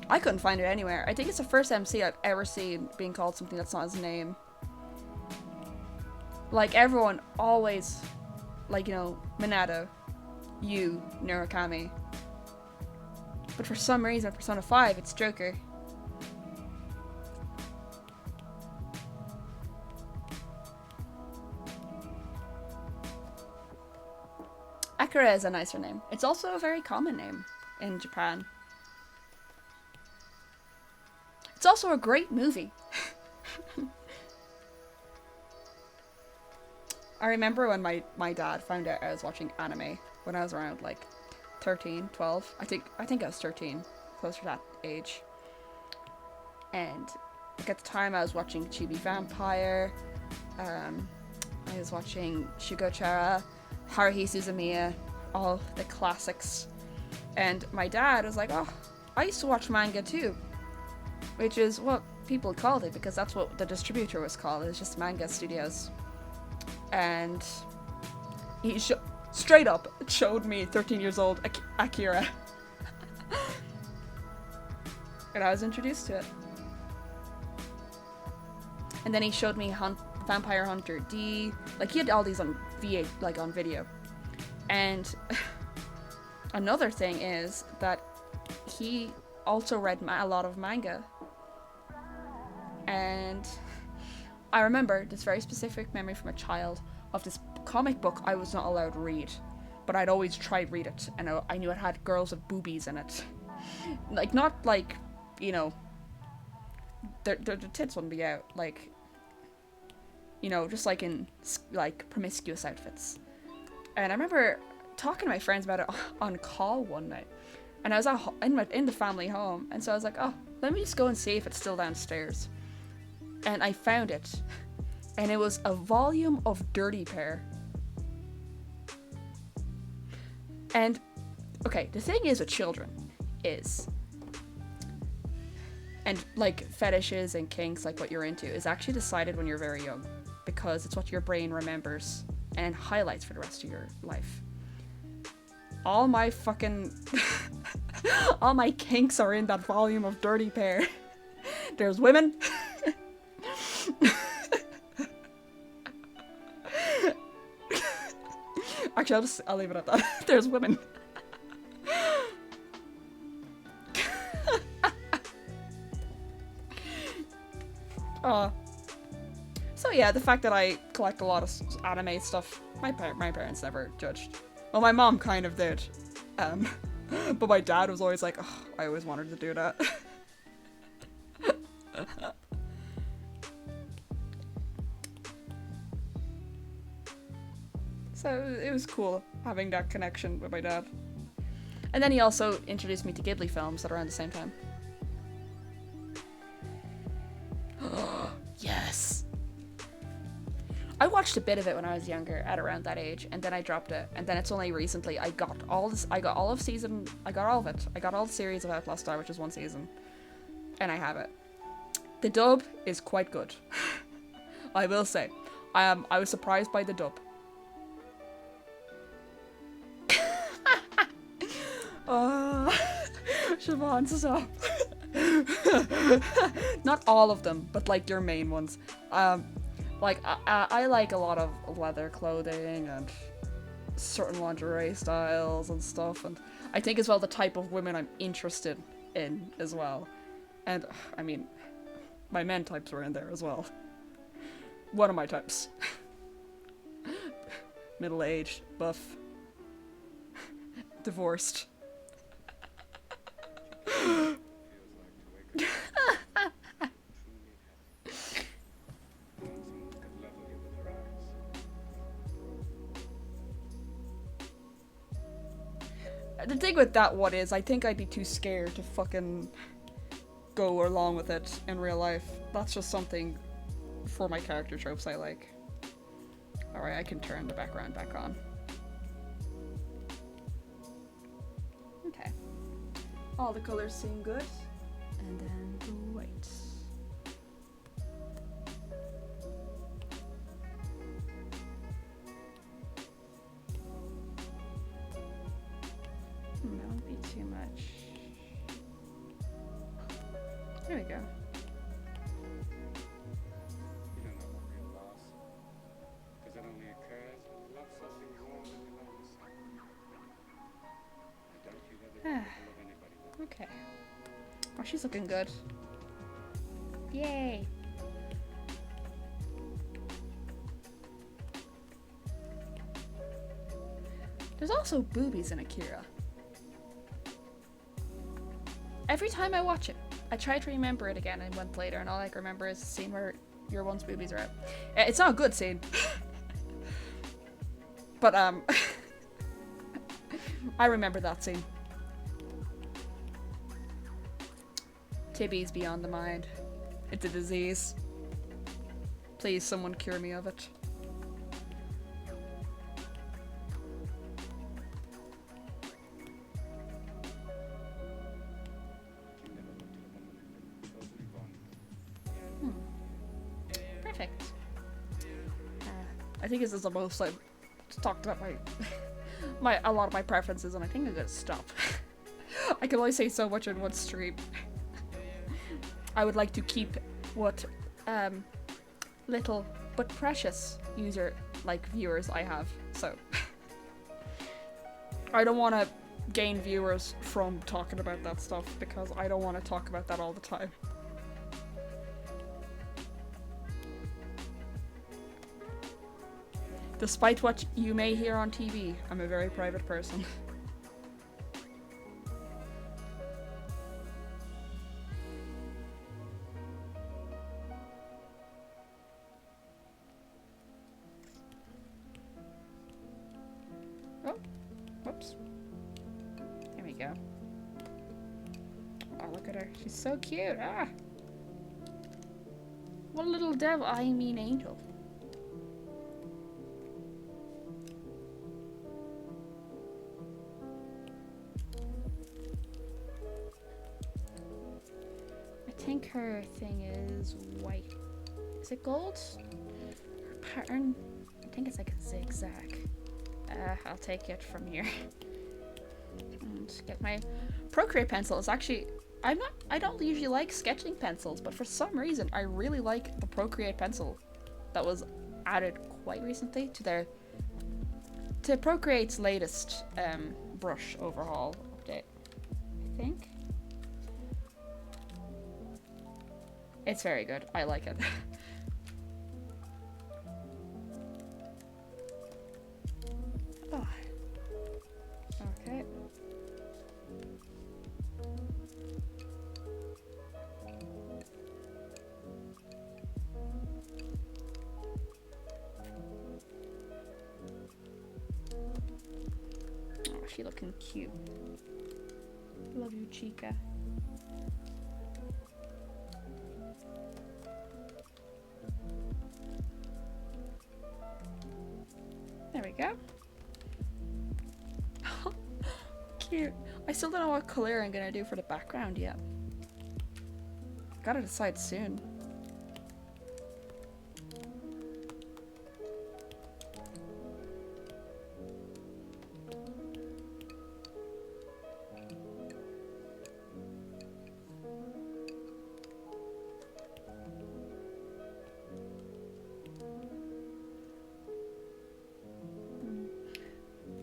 I couldn't find it anywhere. I think it's the first MC I've ever seen being called something that's not his name. Like, everyone always, like, you know, Minato, Yu, Murakami. But for some reason, Persona 5, it's Joker. Akira is a nicer name. It's also a very common name in Japan. It's also a great movie. I remember when my dad found out I was watching anime when I was around, like, 13, 12. I think I was 13, closer to that age. And, like, at the time I was watching Chibi Vampire, I was watching Shugochara, Haruhi Suzumiya, all the classics. And my dad was like, oh, I used to watch manga too. Which is what people called it, because that's what the distributor was called. It was just Manga Studios. And he straight up showed me 13 years old Akira. And I was introduced to it. And then he showed me Vampire Hunter D. Like, he had all these on VA, like, on video. And another thing is that he also read a lot of manga. And I remember this very specific memory from a child of this comic book I was not allowed to read, but I'd always try to read it, and I knew it had girls with boobies in it. Like, not like, you know, their tits wouldn't be out, like, you know, just like in, like, promiscuous outfits. And I remember talking to my friends about it on call one night, and I was in the family home, and so I was like, oh, let me just go and see if it's still downstairs. And I found it, and it was a volume of Dirty Pair. And, okay, the thing is with children is, and like fetishes and kinks, like what you're into, is actually decided when you're very young, because it's what your brain remembers and highlights for the rest of your life. All my fucking all my kinks are in that volume of Dirty Pair. There's women. Actually, I'll leave it at that. There's women. So yeah, the fact that I collect a lot of anime stuff, my parents never judged. Well, my mom kind of did. But my dad was always like, oh, I always wanted to do that. So it was cool having that connection with my dad. And then he also introduced me to Ghibli films at around the same time. Yes! I watched a bit of it when I was younger, at around that age, and then I dropped it. And then it's only recently I got all of it. I got all the series of Outlaw Star, which is one season. And I have it. The dub is quite good. I will say. I was surprised by the dub. Siobhan, stop. Not all of them, but like your main ones. Like I like a lot of leather clothing and certain lingerie styles and stuff, and I think as well the type of women I'm interested in as well. And I mean, my men types were in there as well. One of my types. Middle-aged, buff, divorced. The thing with that one is, I think I'd be too scared to fucking go along with it in real life. That's just something for my character tropes I like. Alright, I can turn the background back on. Okay. All the colors seem good. And then the white. That won't be too much. There we go. You don't know what real loss, because it only occurs when you love something more than you love yourself. I doubt you ever love anybody more. Okay. Oh, she's looking good. Yay! There's also boobies in Akira. Every time I watch it, I try to remember it again a month later, and all I can remember is the scene where your one's boobies are out. It's not a good scene. But, I remember that scene. Tibby's beyond the mind. It's a disease. Please, someone cure me of it. Perfect. I think this is the most I've talked about a lot of my preferences, and I think I'm gonna stop. I can only say so much in one stream. I would like to keep what little but precious viewers I have, so I don't want to gain viewers from talking about that stuff, because I don't want to talk about that all the time. Despite what you may hear on TV, I'm a very private person. Oh, whoops. There we go. Oh, look at her. She's so cute. Ah! What a little devil. I mean angel. think her thing is white. Is it gold? Her pattern, I think it's like a zigzag. I'll take it from here. And get my Procreate pencil. It's actually, I don't usually like sketching pencils, but for some reason I really like the Procreate pencil that was added quite recently to Procreate's latest brush overhaul update, I think. It's very good. I like it. Oh. Okay. Oh, she looking cute. Love you, Chica. There we go. Cute. I still don't know what color I'm gonna do for the background yet. Gotta decide soon.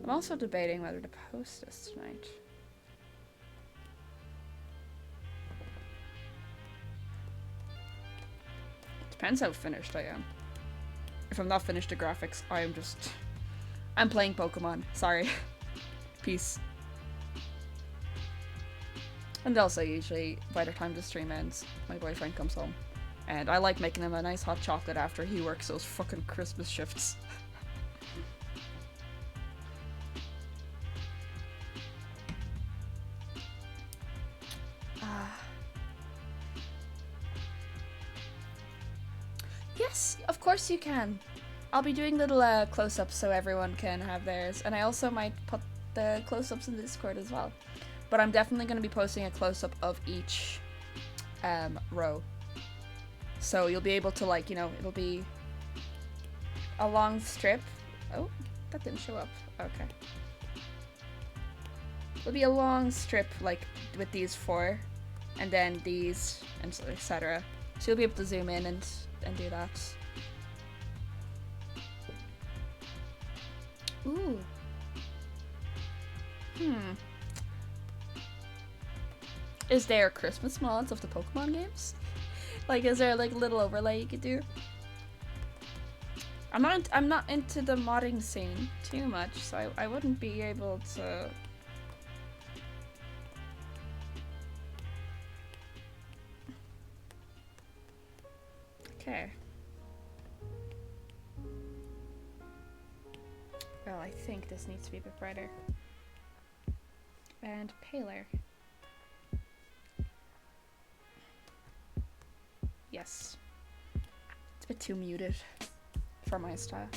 I'm also debating whether to post this tonight. Depends how finished I am. If I'm not finished the graphics, I'm playing Pokemon. Sorry. Peace. And also usually by the time the stream ends, my boyfriend comes home. And I like making him a nice hot chocolate after he works those fucking Christmas shifts. Yes, of course you can. I'll be doing little close-ups so everyone can have theirs. And I also might put the close-ups in Discord as well. But I'm definitely going to be posting a close-up of each row. So you'll be able to, like, you know, it'll be a long strip. Oh, that didn't show up. Okay. It'll be a long strip, like, with these 4. And then these, and so etc. So you'll be able to zoom in and do that. Ooh. Is there Christmas mods of the Pokemon games? Like, is there like a little overlay you could do? I'm not into the modding scene too much, so I wouldn't be able to. Okay. Well, I think this needs to be a bit brighter. And paler. Yes. It's a bit too muted for my style.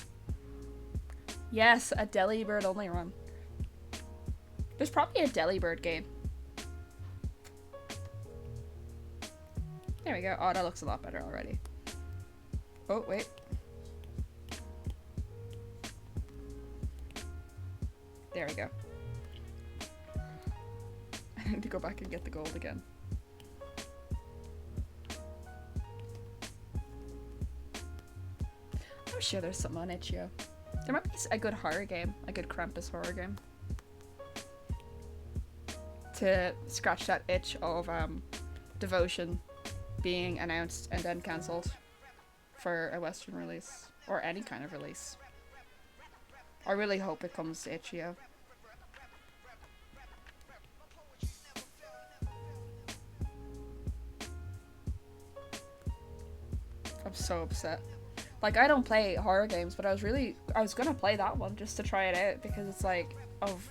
Yes, a Delibird only run. There's probably a Delibird game. There we go. Oh, that looks a lot better already. Oh, wait. There we go. I need to go back and get the gold again. I'm sure there's something on itch.io. There might be a good horror game, a good Krampus horror game. To scratch that itch of Devotion being announced and then cancelled for a Western release, or any kind of release. I really hope it comes to itch.io. I'm so upset. Like, I don't play horror games, but I was gonna play that one just to try it out because it's like, of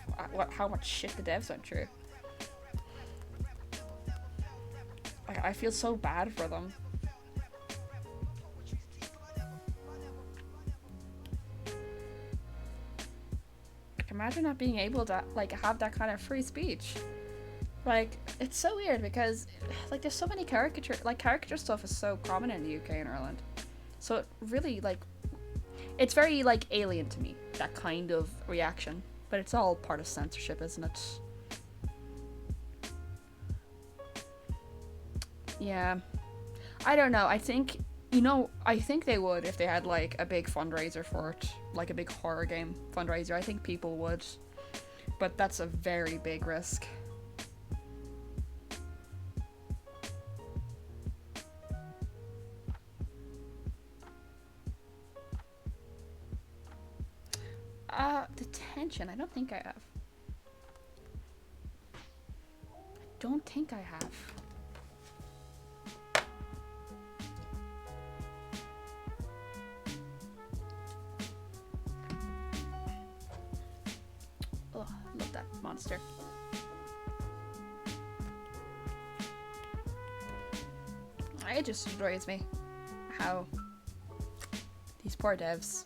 how much shit the devs went through. Like, I feel so bad for them. Like, imagine not being able to, like, have that kind of free speech. Like, it's so weird because, like, there's so many caricature stuff is so common in the UK and Ireland. So it really, like, it's very, like, alien to me, that kind of reaction. But it's all part of censorship, isn't it? Yeah. I don't know. I think, I think they would if they had, like, a big fundraiser for it. Like, a big horror game fundraiser. I think people would. But that's a very big risk. Detention. I don't think I have. I don't think I have. Oh, love that monster. It just annoys me how these poor devs.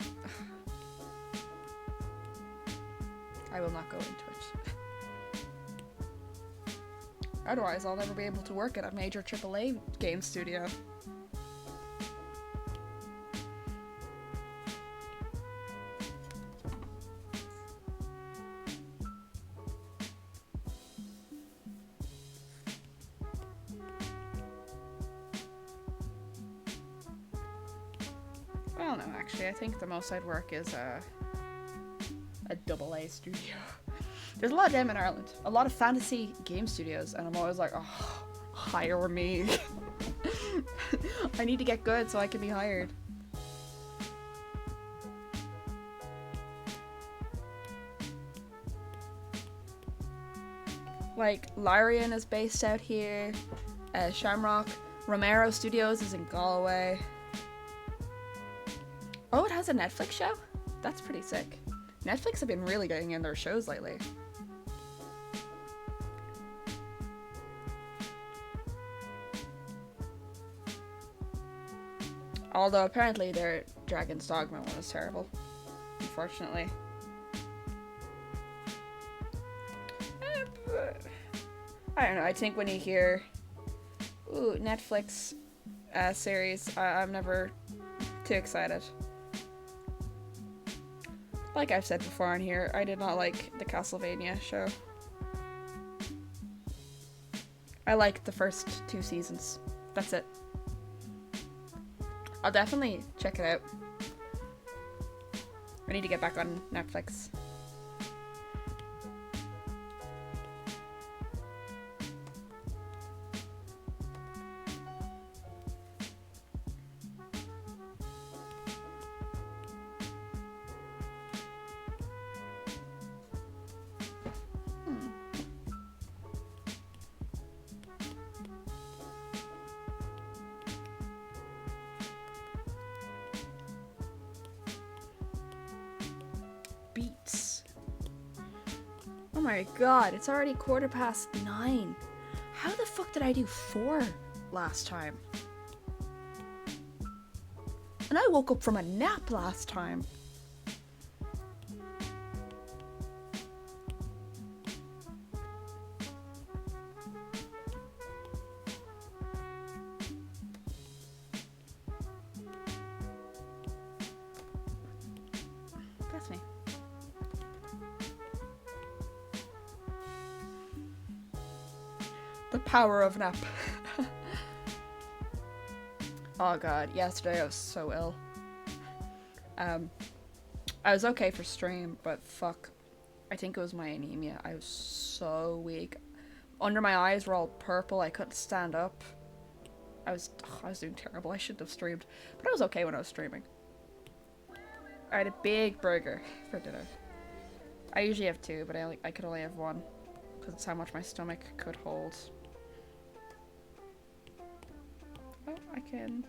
I will not go into it. Otherwise, I'll never be able to work at a major AAA game studio. Well, no, actually, I think the most I'd work is a AA studio. There's a lot of them in Ireland. A lot of fantasy game studios, and I'm always like, oh, hire me. I need to get good so I can be hired. Like, Larian is based out here. Shamrock. Romero Studios is in Galway. Oh, it has a Netflix show? That's pretty sick. Netflix have been really getting in their shows lately. Although apparently their Dragon's Dogma one was terrible, unfortunately. I don't know, I think when you hear, ooh, Netflix series, I'm never too excited. Like I've said before on here, I did not like the Castlevania show. I liked the first 2 seasons. That's it. I'll definitely check it out. I need to get back on Netflix. Beats. Oh my god, it's already 9:15. How the fuck did I do 4 last time? And I woke up from a nap last time. That's me. The power of nap. Oh god, yesterday I was so ill. I was okay for stream, but fuck. I think it was my anemia. I was so weak. Under my eyes were all purple. I couldn't stand up. I was doing terrible. I shouldn't have streamed. But I was okay when I was streaming. I had a big burger for dinner. I usually have 2, but I could only have 1. Because it's how much my stomach could hold. Oh, I can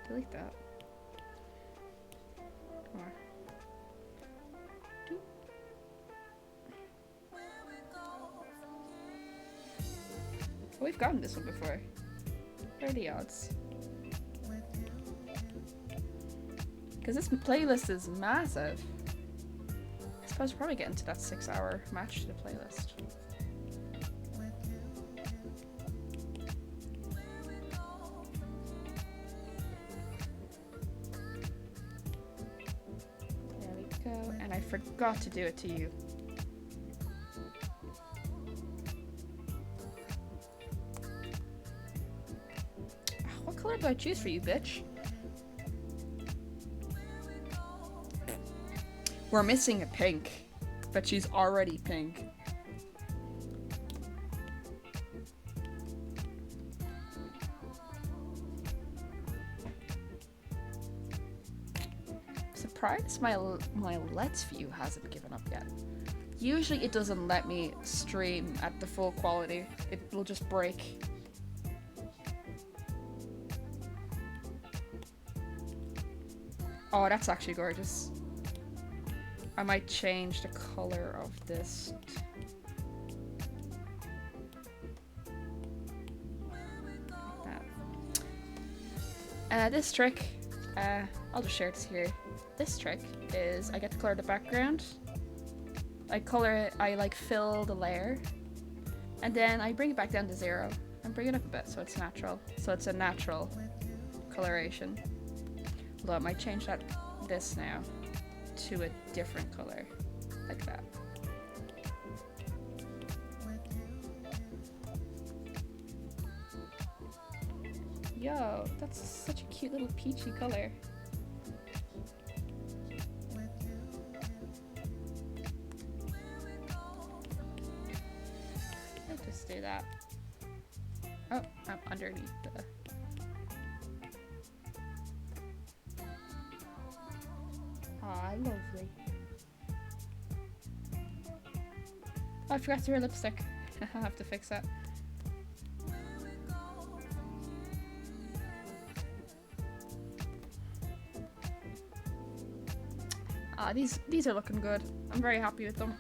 delete that. Come on. Oh, we've gotten this one before. What are the odds? Because this playlist is massive. I suppose we're probably getting to that 6-hour match to the playlist. go. And I forgot to do it to you. What color do I choose for you, bitch? We're missing a pink, but she's already pink. Surprised my Let's View hasn't given up yet. Usually it doesn't let me stream at the full quality. It will just break. Oh, that's actually gorgeous. I might change the color of this. Like that. This trick, I'll just share this here. This trick is I get to color the background. I color it, I like fill the layer, and then I bring it back down to 0 and bring it up a bit so it's natural. So it's a natural coloration. Although I might change this now to a different color, like that. Yo, that's such a cute little peachy color. Let's just do that. Oh, I'm underneath the... Aw, lovely. Oh, I forgot to wear lipstick. I'll have to fix that. These are looking good. I'm very happy with them.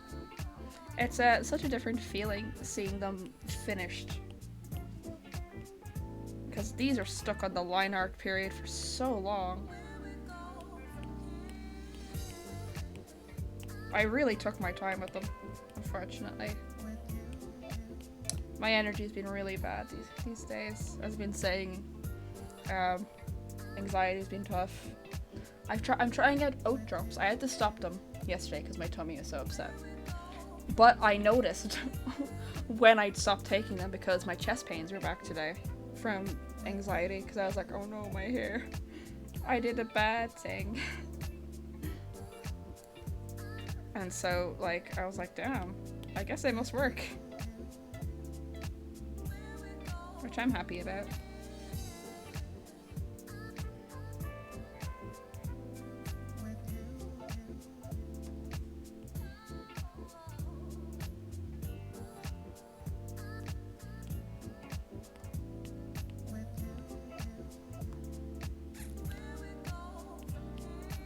It's such a different feeling seeing them finished. Because these are stuck on the line art period for so long. I really took my time with them, unfortunately. My energy's been really bad these days. As I've been saying, anxiety's been tough. I'm trying out oat drops. I had to stop them yesterday because my tummy is so upset. But I noticed when I'd stopped taking them because my chest pains were back today from anxiety because I was like, oh no, my hair. I did a bad thing. And so, like, I was like, damn, I guess they must work. Which I'm happy about.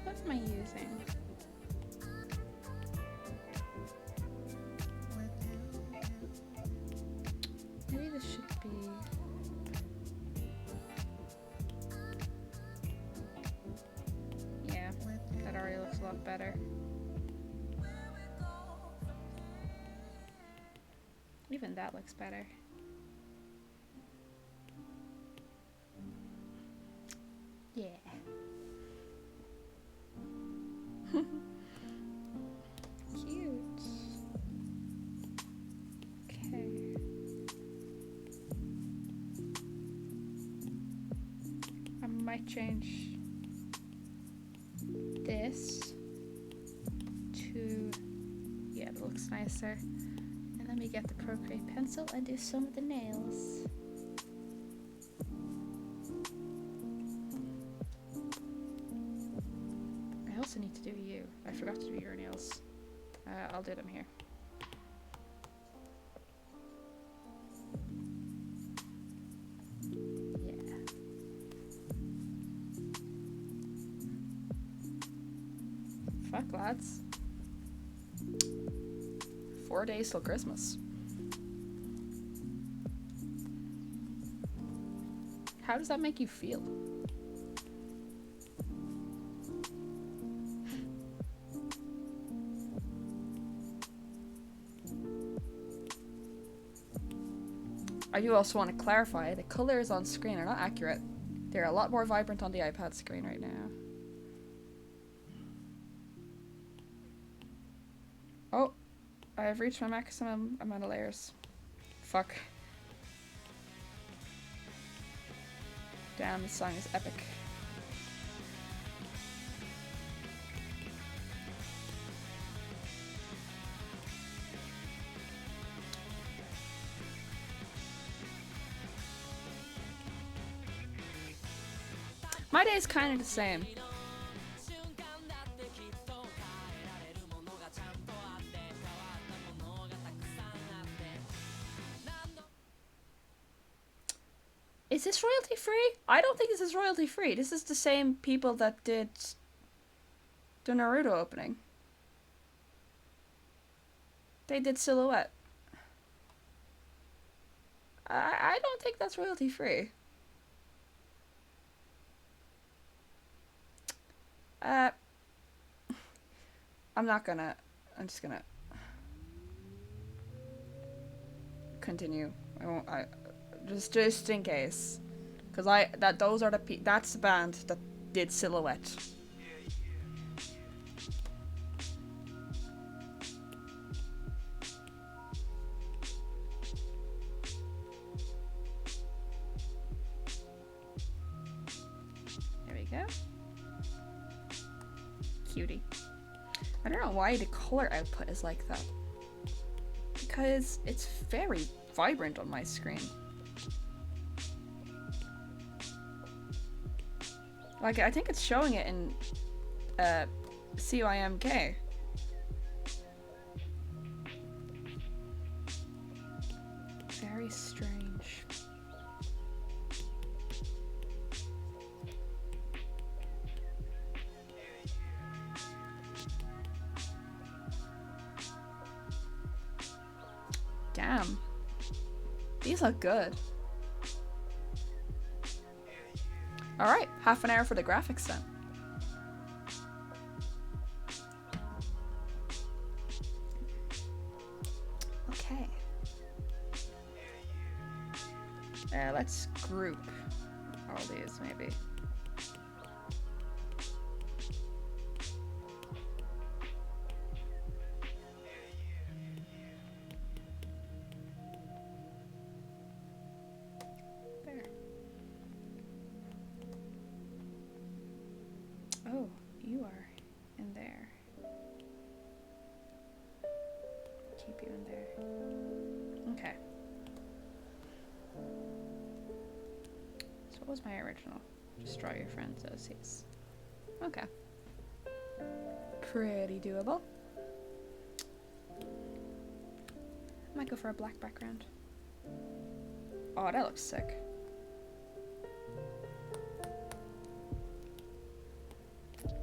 What am I using? Maybe this should be... Yeah, that already looks a lot better. Even that looks better. Yeah. Cute. Okay. I might change this to, yeah, it looks nicer. And let me get the Procreate pencil and do some of the nails. I also need to do you. I forgot to do your nails. I'll do them here. Yeah. Fuck, lads. 4 days till Christmas. How does that make you feel? I do also want to clarify, the colors on screen are not accurate. They're a lot more vibrant on the iPad screen right now. I've reached my maximum amount of layers. Fuck. Damn, this song is epic. My day is kind of the same. Is this royalty free? I don't think this is royalty free. This is the same people that did the Naruto opening. They did Silhouette. I don't think that's royalty free. I'm just gonna continue. Just in case. Cause that's the band that did Silhouette. There we go. Cutie. I don't know why the color output is like that. Because it's very vibrant on my screen. Like, I think it's showing it in CYMK. Very strange. Damn. These look good. Alright, half an hour for the graphics then. Okay. Let's group all these maybe. Oh, you are in there. Keep you in there. Okay. So what was my original? Just draw your friends as he's. Okay. Pretty doable. Might go for a black background. Oh, that looks sick.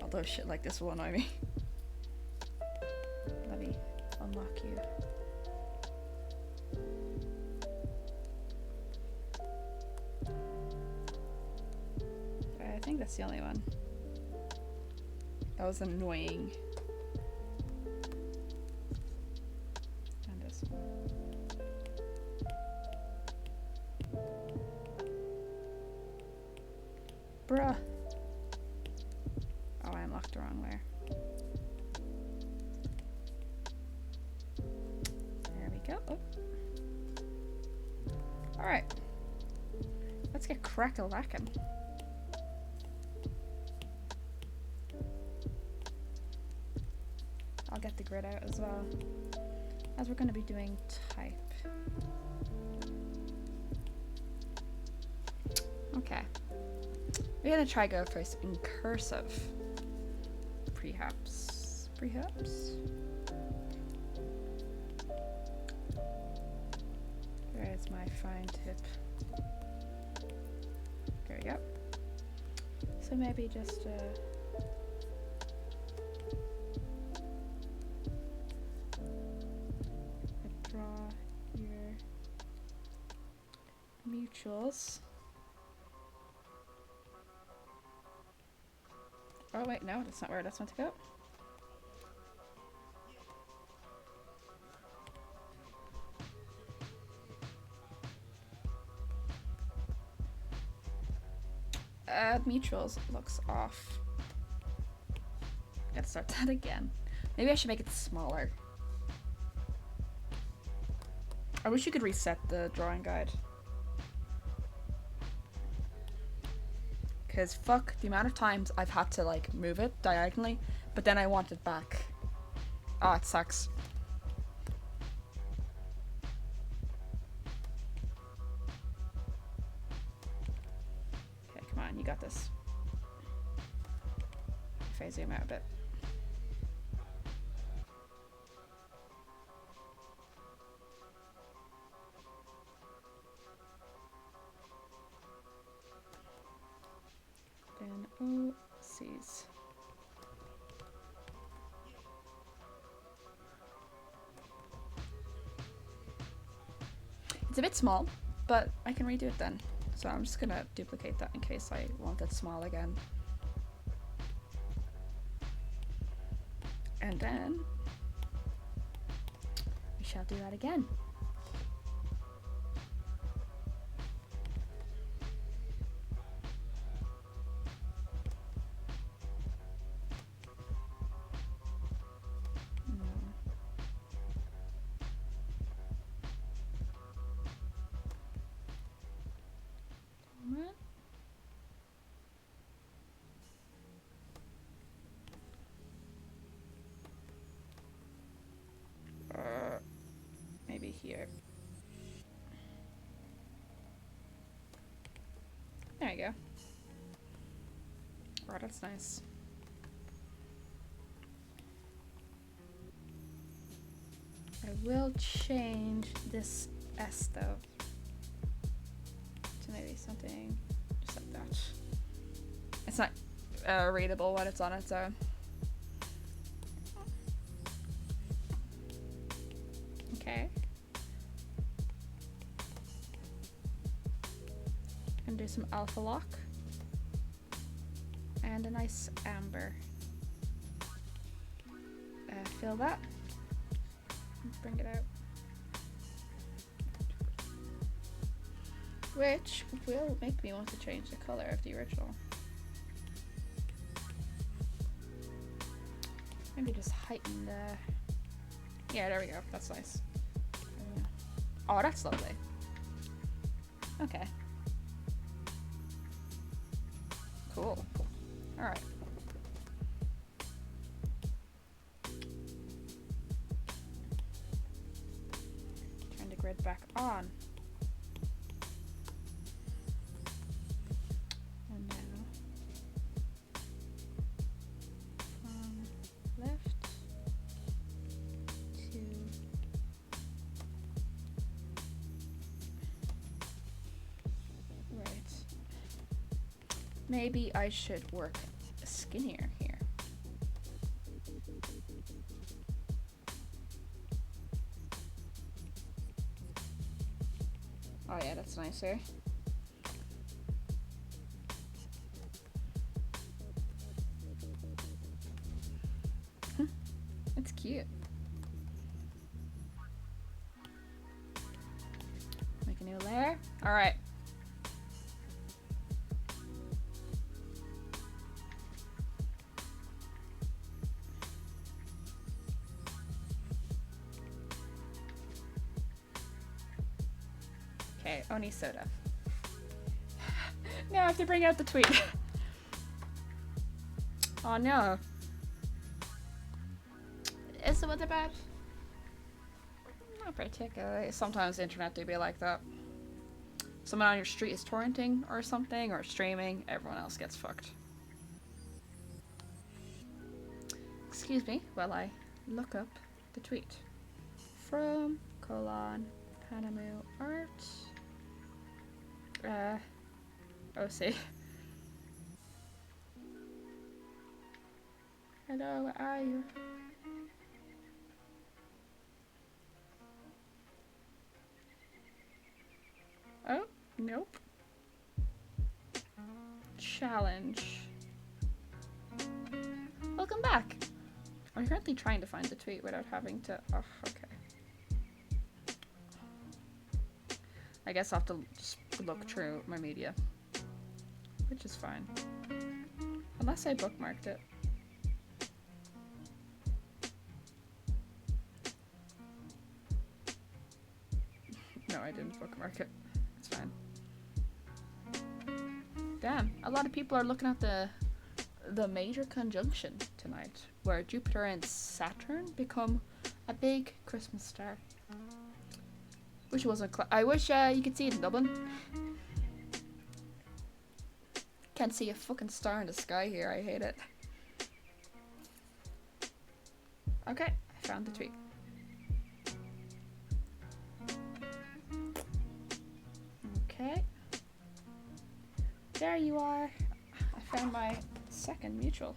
Although shit like this will annoy me. Let me unlock you. I think that's the only one. That was annoying. And this one. Bruh. Oh, I unlocked the wrong layer. There we go. Oh. Alright. Let's get crack-a-lackin'. I'll get the grid out as well, as we're going to be doing type. Okay. We're going to try go first in cursive. Perhaps. There's my fine tip. There we go. So maybe just draw your mutuals. Oh wait, no, that's not where that's meant to go. Mutuals looks off. Gotta start that again. Maybe I should make it smaller. I wish you could reset the drawing guide. Because fuck the amount of times I've had to like move it diagonally, but then I want it back. Oh, it sucks. Okay, come on, you got this. If I zoom out a bit. Then O C's. It's a bit small, but I can redo it then. So I'm just gonna duplicate that in case I want it small again. And then we shall do that again. Maybe here. There you go. Oh, that's nice. I will change this S though to maybe something just like that. It's not readable when it's on its own. Okay. And do some alpha lock. And a nice amber. Fill that. Bring it out. Which will make me want to change the color of the original. Maybe just heighten the... Yeah, there we go. That's nice. Oh, that's lovely. Okay. Cool. Alright. Turn the grid back on. And now from left to right. Maybe I should work skinnier here. Oh yeah, that's nicer. It's cute. Make a new layer. All right. Okay, Oni soda. Now I have to bring out the tweet. Oh no. Is the weather bad? Not particularly. Sometimes the internet do be like that. Someone on your street is torrenting or something, or streaming, everyone else gets fucked. Excuse me while I look up the tweet. From Panamu Art. OC. Hello, where are you? Oh, nope. Challenge. Welcome back. I'm currently trying to find the tweet without having to... Oh, okay. I guess I'll have to just look through my media. Which is fine. Unless I bookmarked it. I didn't bookmark it. It's fine. Damn, a lot of people are looking at the major conjunction tonight, where Jupiter and Saturn become a big Christmas star. Wish it wasn't. I wish you could see it in Dublin. Can't see a fucking star in the sky here. I hate it. Okay, I found the tweet. Okay. There you are. I found my second mutual.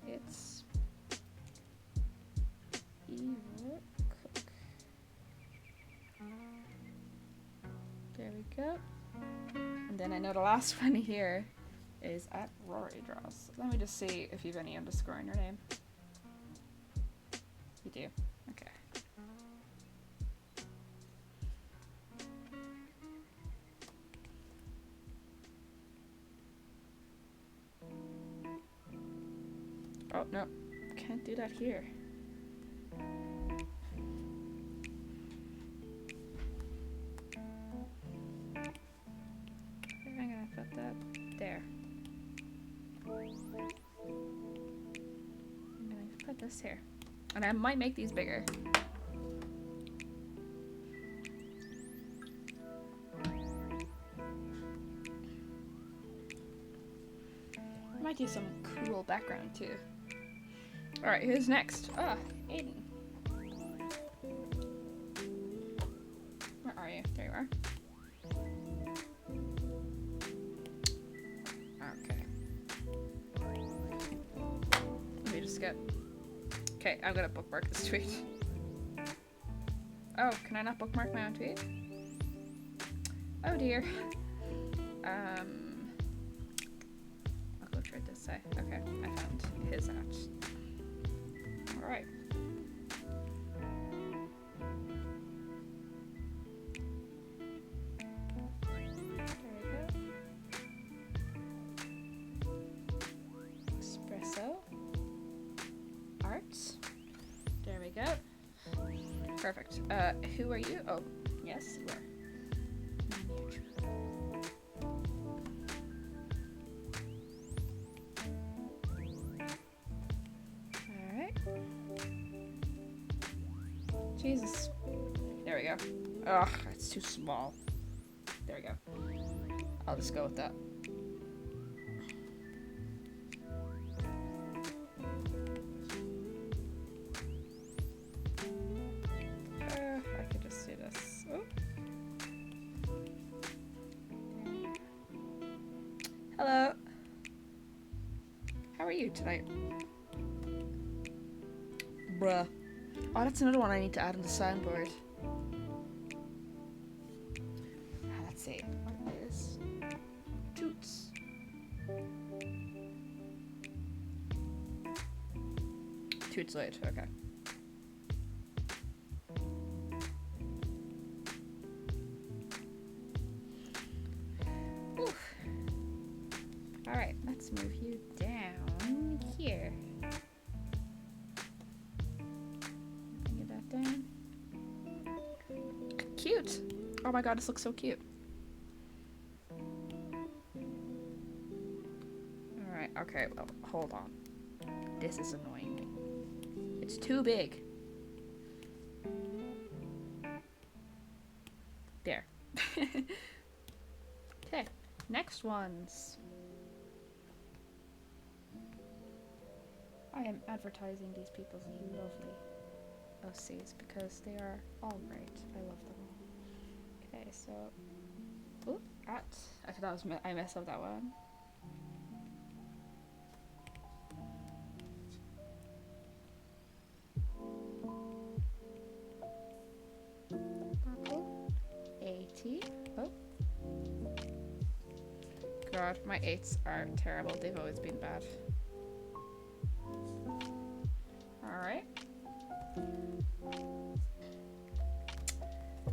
It's Eva Cook. There we go. And then I know the last one here is at Rory Draws. Let me just see if you have any underscore in your name. You do. Okay. Oh, no. Can't do that here. I'm gonna put that there. I'm gonna put this here. And I might make these bigger. I might do some cool background too. Alright, who's next? Ah, Aiden. Where are you? There you are. Okay. Let me just get... Okay, I'm gonna bookmark this tweet. Oh, can I not bookmark my own tweet? Oh dear. I'll go try it this way. Okay, I found his at. Alright. There we go. Espresso. Arts. There we go. Perfect. Who are you? Oh, yes, you are. Alright. Jesus. There we go. Ugh, it's too small. There we go. I'll just go with that. I could just do this. Oh. Hello. How are you tonight? Bruh. Oh, that's another one I need to add on the soundboard. Let's see. What is Toots? Toots late, okay. Oof. Alright, let's move you down here. Get that down. Cute! Oh my god, this looks so cute. Alright, okay, well, hold on. This is annoying me. It's too big. There. Okay, next ones. I am advertising these people's lovely OCs because they are all great. I love them all. Okay, so... Ooh, at... I thought that was... I messed up that one. Purple. 80. Oh. God, my 8s are terrible. They've always been bad. Alright.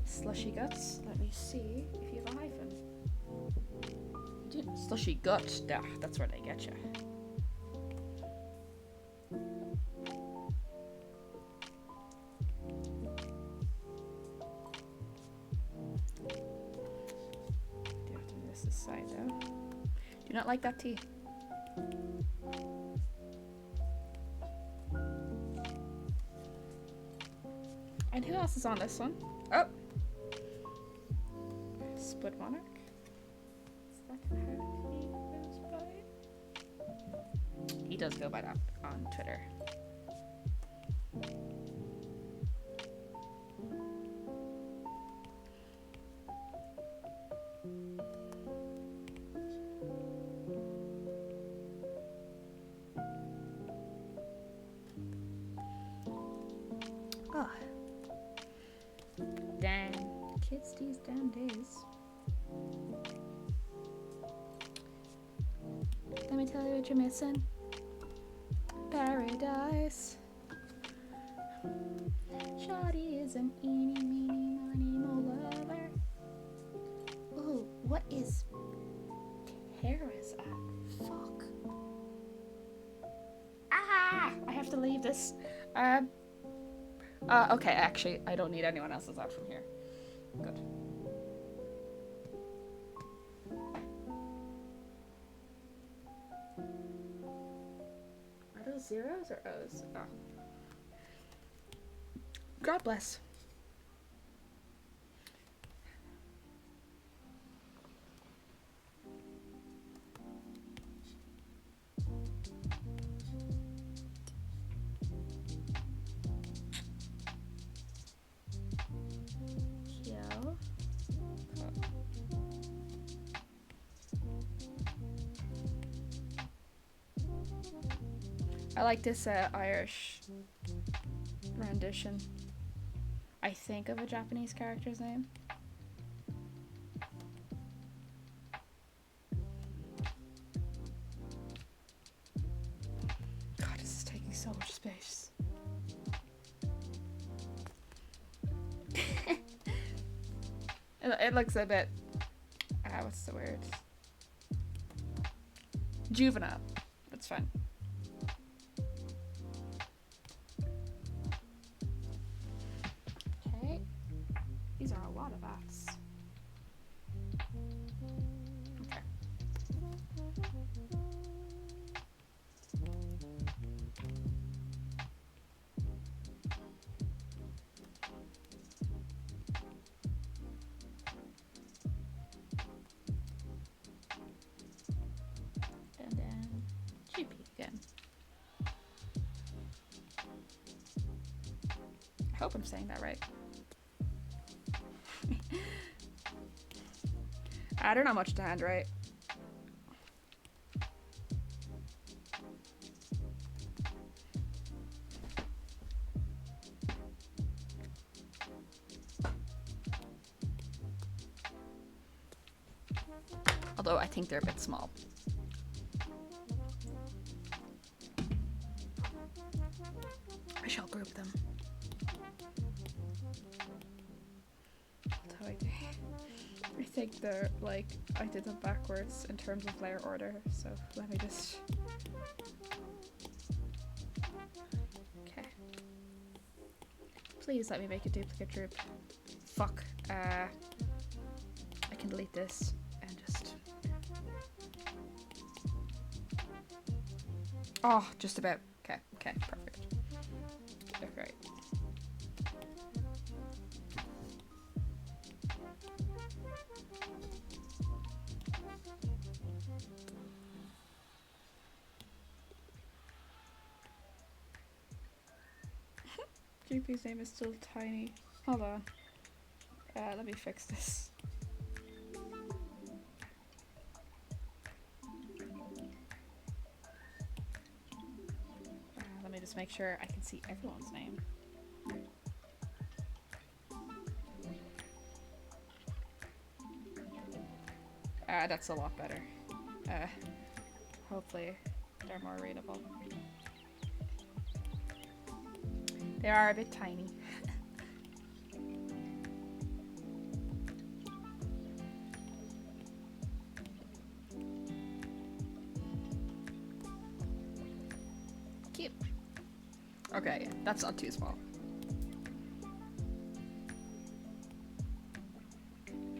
Slushy guts. Let me see if you have a hyphen. Dude, slushy gut. That's where they get you. Do not like that tea. And who else is on this one? Oh! Split Monarch. Is that how he goes by? He does go by that on Twitter. Oh. Dang. Kids these damn days. Let me tell you what you're missing. Paradise. Shawty is an eeny, meeny, miny, mo lover. Ooh, what is Tara's at? Fuck. Ah! I have to leave this. Okay, actually, I don't need anyone else's out from here. Good. Are those zeros or O's? Oh. God bless. Yo. I like this Irish rendition, I think, of a Japanese character's name. God, this is taking so much space. It looks a bit, what's the word? Juvenile. That's fine. Okay. These are a lot of bats. Okay. And then GP again. I hope I'm saying that right. I don't know much to handwrite. Although I think they're a bit small. I shall group them. That's how I do. I think they're like, I did them backwards in terms of layer order, so let me just. Okay. Please let me make a duplicate group. Fuck. I can delete this and just. Oh, just about. Okay, okay, perfect. Okay. GP's name is still tiny. Hold on. Let me fix this. Let me just make sure I can see everyone's name. That's a lot better. Hopefully they're more readable. They are a bit tiny. Cute. Okay, yeah, that's not too small.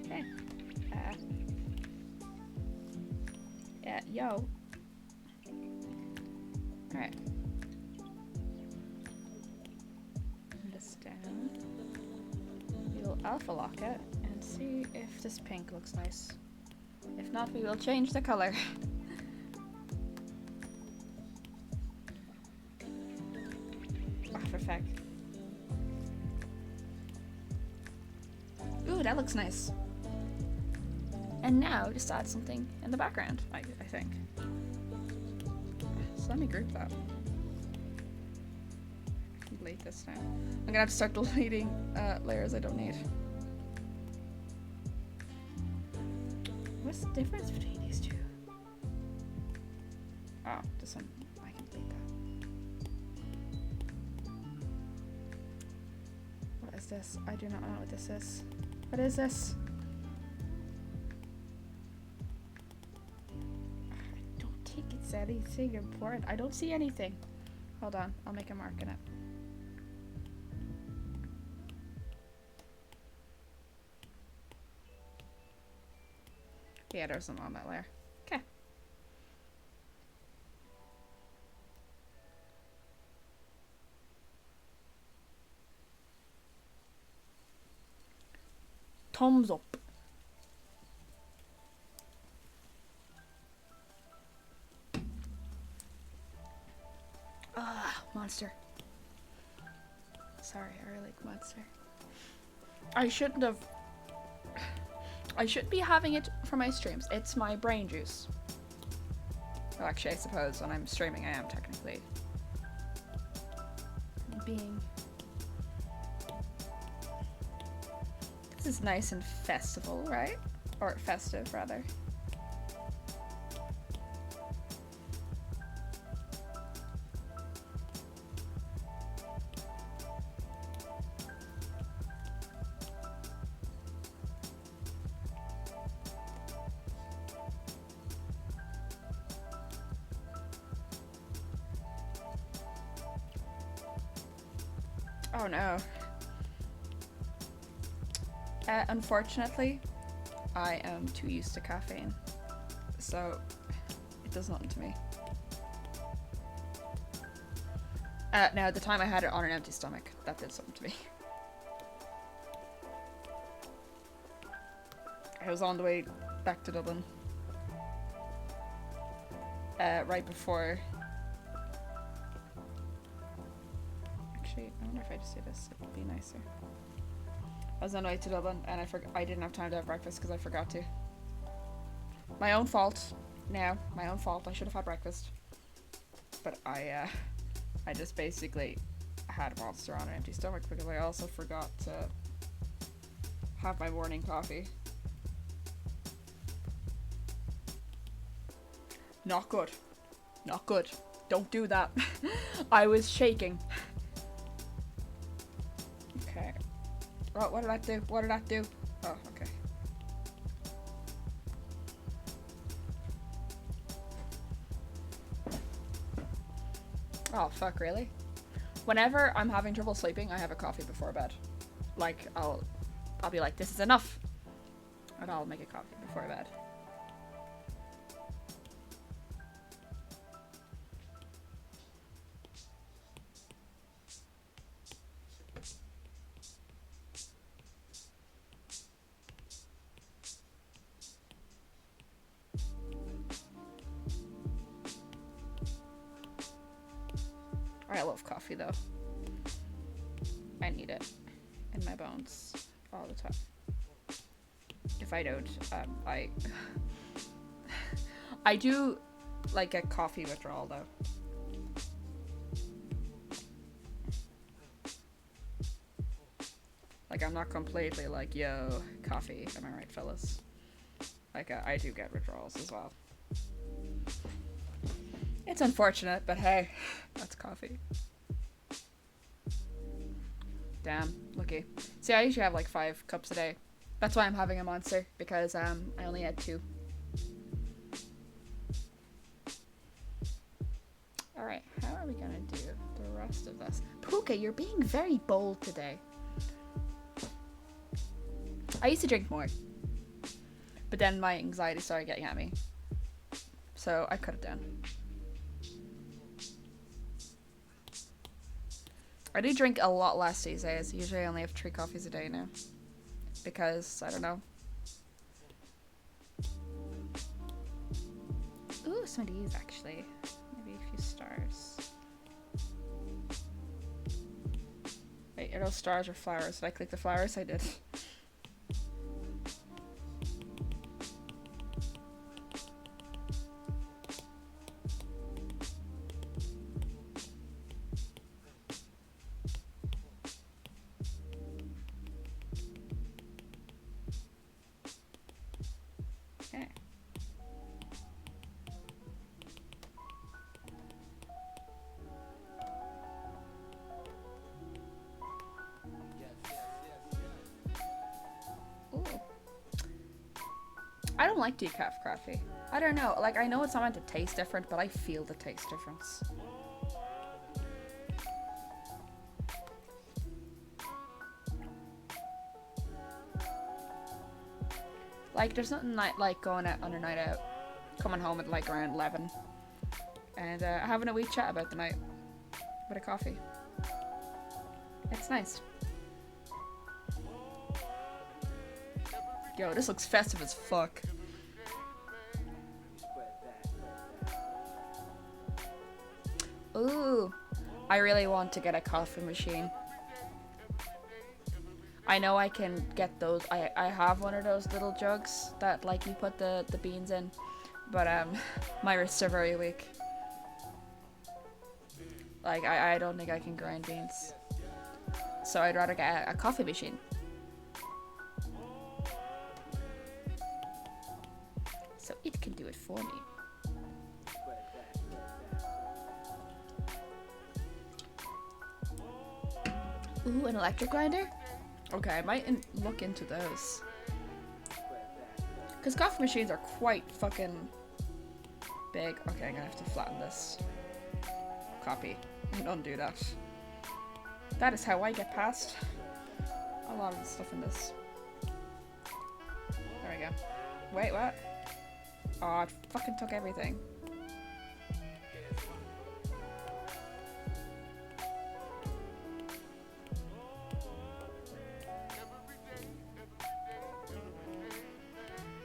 Okay. Yeah, Yo. Alright. Put this down. We'll alpha lock it and see if this pink looks nice. If not, we will change the color. Oh, perfect. Ooh, that looks nice. And now, just add something in the background, I think. So let me group that. Delete this now. I'm gonna have to start deleting layers I don't need. What's the difference between these two? Oh, this one, I can delete that. What is this? I do not know what this is. What is this? I don't think it's anything important. I don't see anything. Hold on, I'll make a mark in it. Yeah, there's something on that layer. Okay. Thumbs up. Ah, monster. Sorry, I really like monster. I shouldn't have. I shouldn't be having it for my streams. It's my brain juice. Well, actually, I suppose when I'm streaming, I am technically being. This is nice and festival, right? Or festive, rather. Oh no. Unfortunately, I am too used to caffeine, so it does nothing to me. Now, the time I had it on an empty stomach, that did something to me. I was on the way back to Dublin right before. Actually, I wonder if I just do this, it would be nicer. I was on the way to Dublin and I didn't have time to have breakfast because I forgot to. My own fault. Now, my own fault. I should have had breakfast. But I just basically had a monster on an empty stomach because I also forgot to have my morning coffee. Not good. Not good. Don't do that. I was shaking. Okay. Oh, what did that do? What did that do? Oh, okay. Oh, fuck, really? Whenever I'm having trouble sleeping, I have a coffee before bed. Like, I'll be like, this is enough. And I'll make a coffee before bed. I love coffee though. I need it in my bones all the time. If I don't, I do like a coffee withdrawal though. Like I'm not completely like, yo, coffee, am I right, fellas? Like I do get withdrawals as well. It's unfortunate, but hey, that's coffee. Damn, lucky. See, I usually have like 5 cups a day. That's why I'm having a monster, because I only had 2. Alright, how are we gonna do the rest of this? Púca, you're being very bold today. I used to drink more, but then my anxiety started getting at me. so I cut it down. I do drink a lot less these days. Usually I only have 3 coffees a day now. Because, I don't know. Ooh, some of these actually. Maybe a few stars. Wait, are those stars or flowers? Did I click the flowers? I did. Okay. Ooh. I don't like decaf coffee. I don't know. Like, I know it's not meant to taste different, but I feel the taste difference. Like, there's nothing like going out on a night out, coming home at like around 11, and having a wee chat about the night with a coffee. It's nice. Yo, this looks festive as fuck. Ooh, I really want to get a coffee machine. I know I can get those. I have one of those little jugs that like you put the beans in, but my wrists are very weak. Like I don't think I can grind beans, so I'd rather get a coffee machine. So it can do it for me. Ooh, an electric grinder? Okay, I might look into those. Because coffee machines are quite fucking big. Okay, I'm gonna have to flatten this. Copy. And undo that. That is how I get past a lot of the stuff in this. There we go. Wait, what? Oh, it fucking took everything.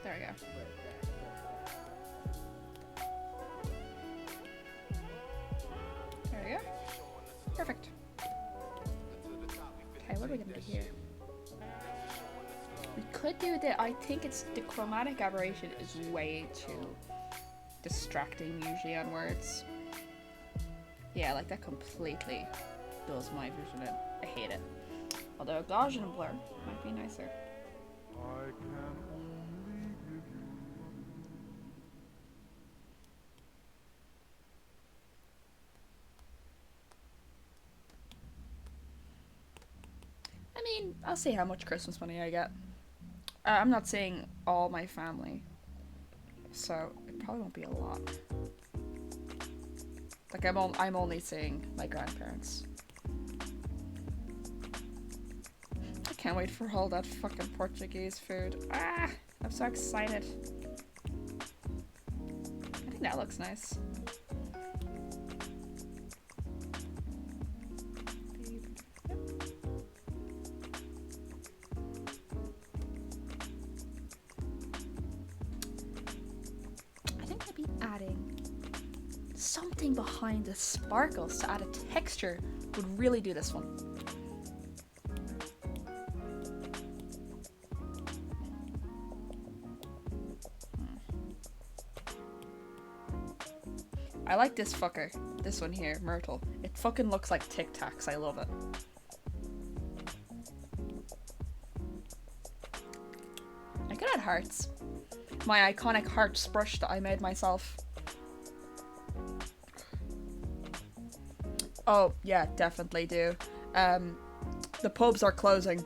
There we go. There we go. Perfect. Okay, what are we gonna do here? We could do the, I think it's the chromatic aberration is way too distracting usually on words. Yeah, like that completely does my vision in. I hate it. Although Gaussian blur might be nicer. I can only give you. I mean, I'll see how much Christmas money I get. I'm not seeing all my family, so it probably won't be a lot. Like I'm only seeing my grandparents. I can't wait for all that fucking Portuguese food. Ah, I'm so excited. I think that looks nice. I think maybe adding something behind the sparkles to add a texture would really do this one. I like this fucker. This one here, Myrtle. It fucking looks like Tic Tacs. I love it. I could add hearts. My iconic hearts brush that I made myself. Oh, yeah, definitely do. The pubs are closing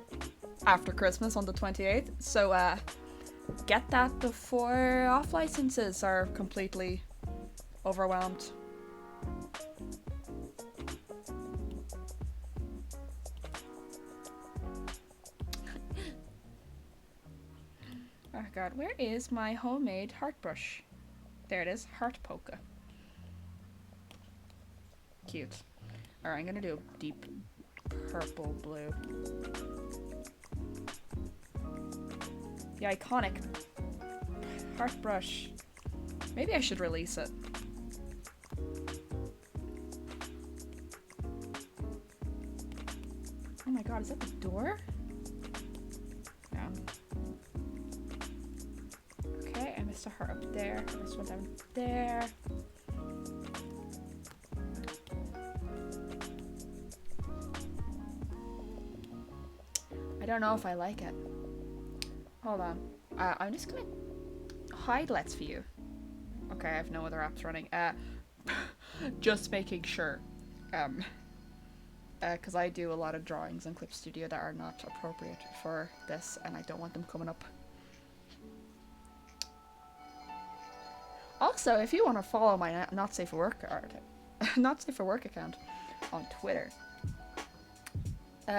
after Christmas on the 28th, so get that before off licenses are completely overwhelmed. Oh god, where is my homemade heart brush? There it is. Heart Púca. Cute. Alright, I'm gonna do a deep purple blue. The iconic heart brush. Maybe I should release it. Oh my god, is that the door? No. Okay, I missed a heart up there. I missed one down there. I don't know if I like it. Hold on. I'm just gonna hide Let's View. Okay, I have no other apps running. Just making sure. Because I do a lot of drawings on Clip Studio that are not appropriate for this, and I don't want them coming up. Also, if you want to follow my Not Safe for Work Not Safe for Work account on Twitter,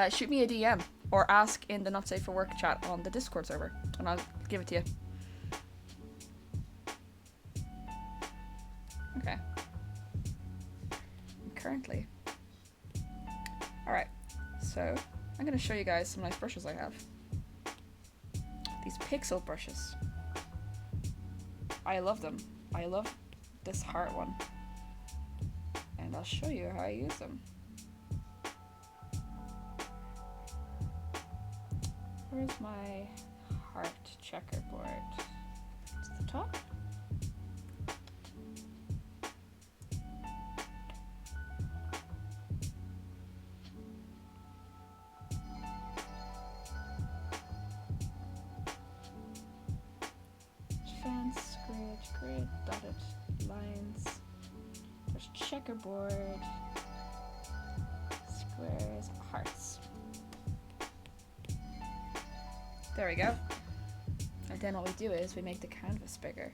shoot me a DM or ask in the Not Safe for Work chat on the Discord server, and I'll give it to you. Okay. Currently. Alright, so I'm going to show you guys some nice brushes I have. These pixel brushes. I love them. I love this heart one. And I'll show you how I use them. Where's my heart checkerboard? It's at the top. Fence, grid, dotted lines. There's checkerboard, squares, hearts. There we go. And then what we do is we make the canvas bigger.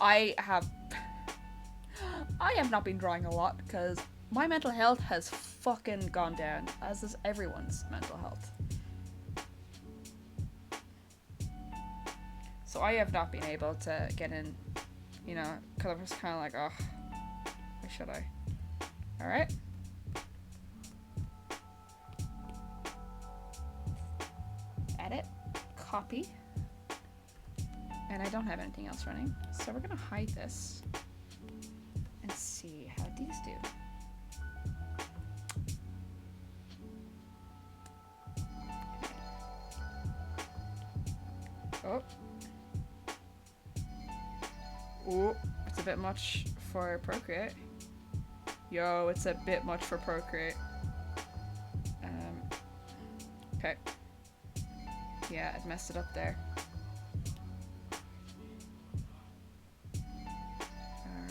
I have not been drawing a lot because my mental health has fucking gone down, as is everyone's mental health. So I have not been able to get in, you know, because I was kind of like, oh, why should I? Alright. Edit, copy, and I don't have anything else running, so we're gonna hide this and see how these do. Oh. Ooh, it's a bit much for Procreate. Yo, it's a bit much for Procreate. Okay. Yeah, it messed it up there.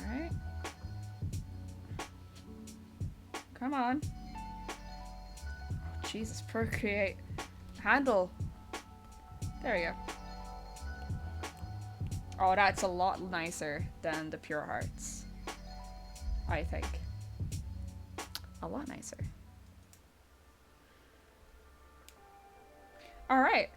Alright. Come on. Oh, Jesus, Procreate. Handle. There we go. Oh, that's a lot nicer than the Pure Hearts. I think. A lot nicer. Alright.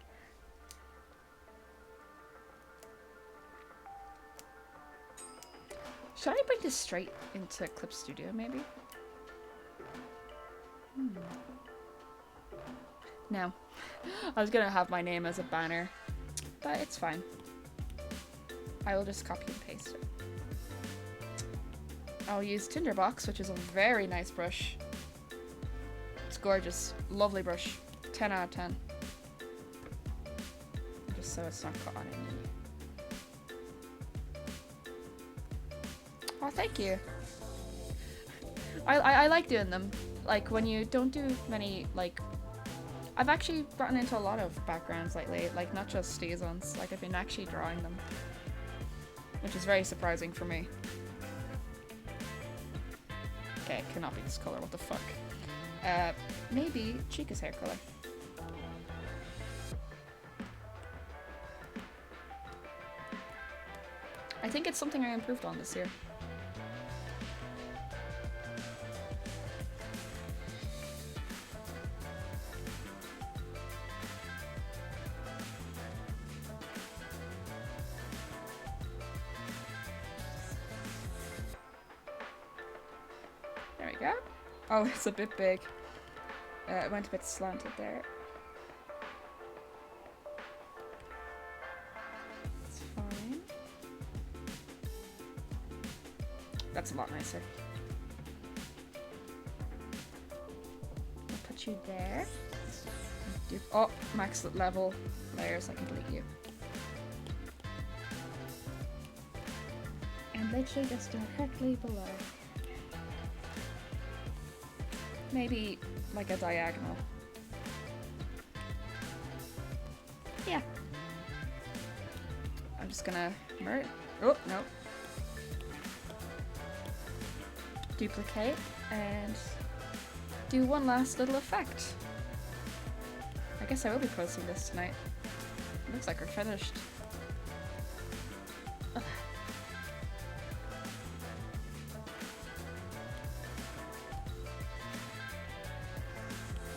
Should I bring this straight into Clip Studio, maybe? No. I was gonna have my name as a banner, but it's fine. I will just copy and paste it. I'll use Tinderbox, which is a very nice brush. It's gorgeous. Lovely brush. 10 out of 10. Just so it's not caught on any. Oh, thank you. I like doing them. Like, when you don't do many, like... I've actually gotten into a lot of backgrounds lately. Like, not just these ones. Like, I've been actually drawing them. Which is very surprising for me. Okay, it cannot be this color. What the fuck? Maybe Chica's hair color. I think it's something I improved on this year. you go. Oh, it's a bit big. It went a bit slanted there. It's fine. That's a lot nicer. I'll put you there. Oh, max level layers, I can delete you. And literally just directly below. Maybe like a diagonal. Yeah. I'm just gonna merge. Oh, no. Duplicate and do one last little effect. I guess I will be posting this tonight. It looks like we're finished. Ugh.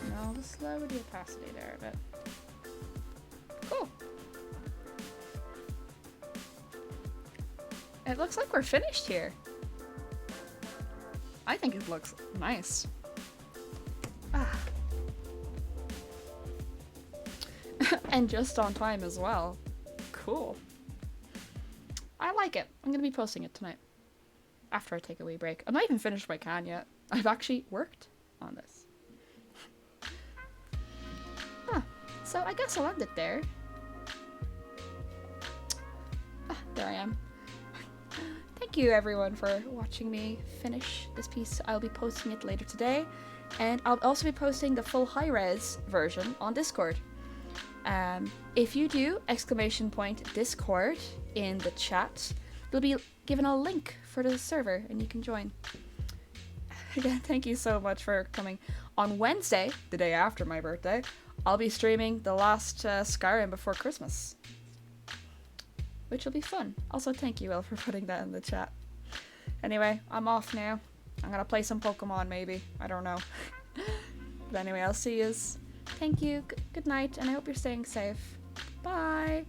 And I'll just lower the opacity there a bit. Cool. It looks like we're finished here. I think it looks nice. Ah. And just on time as well. Cool. I like it. I'm gonna be posting it tonight. After I take a wee break. I'm not even finished my can yet. I've actually worked on this. Huh. So I guess I'll end it there. Ah, there I am. Thank you everyone for watching me finish this piece. I'll be posting it later today. And I'll also be posting the full high-res version on Discord. If you do !Discord in the chat, you'll be given a link for the server and you can join. Again, thank you so much for coming. On Wednesday, the day after my birthday, I'll be streaming the last Skyrim before Christmas, which will be fun. Also, thank you, Will, for putting that in the chat. Anyway, I'm off now. I'm gonna play some Pokemon, maybe. I don't know. But anyway, I'll see yous. Thank you, good night, and I hope you're staying safe. Bye!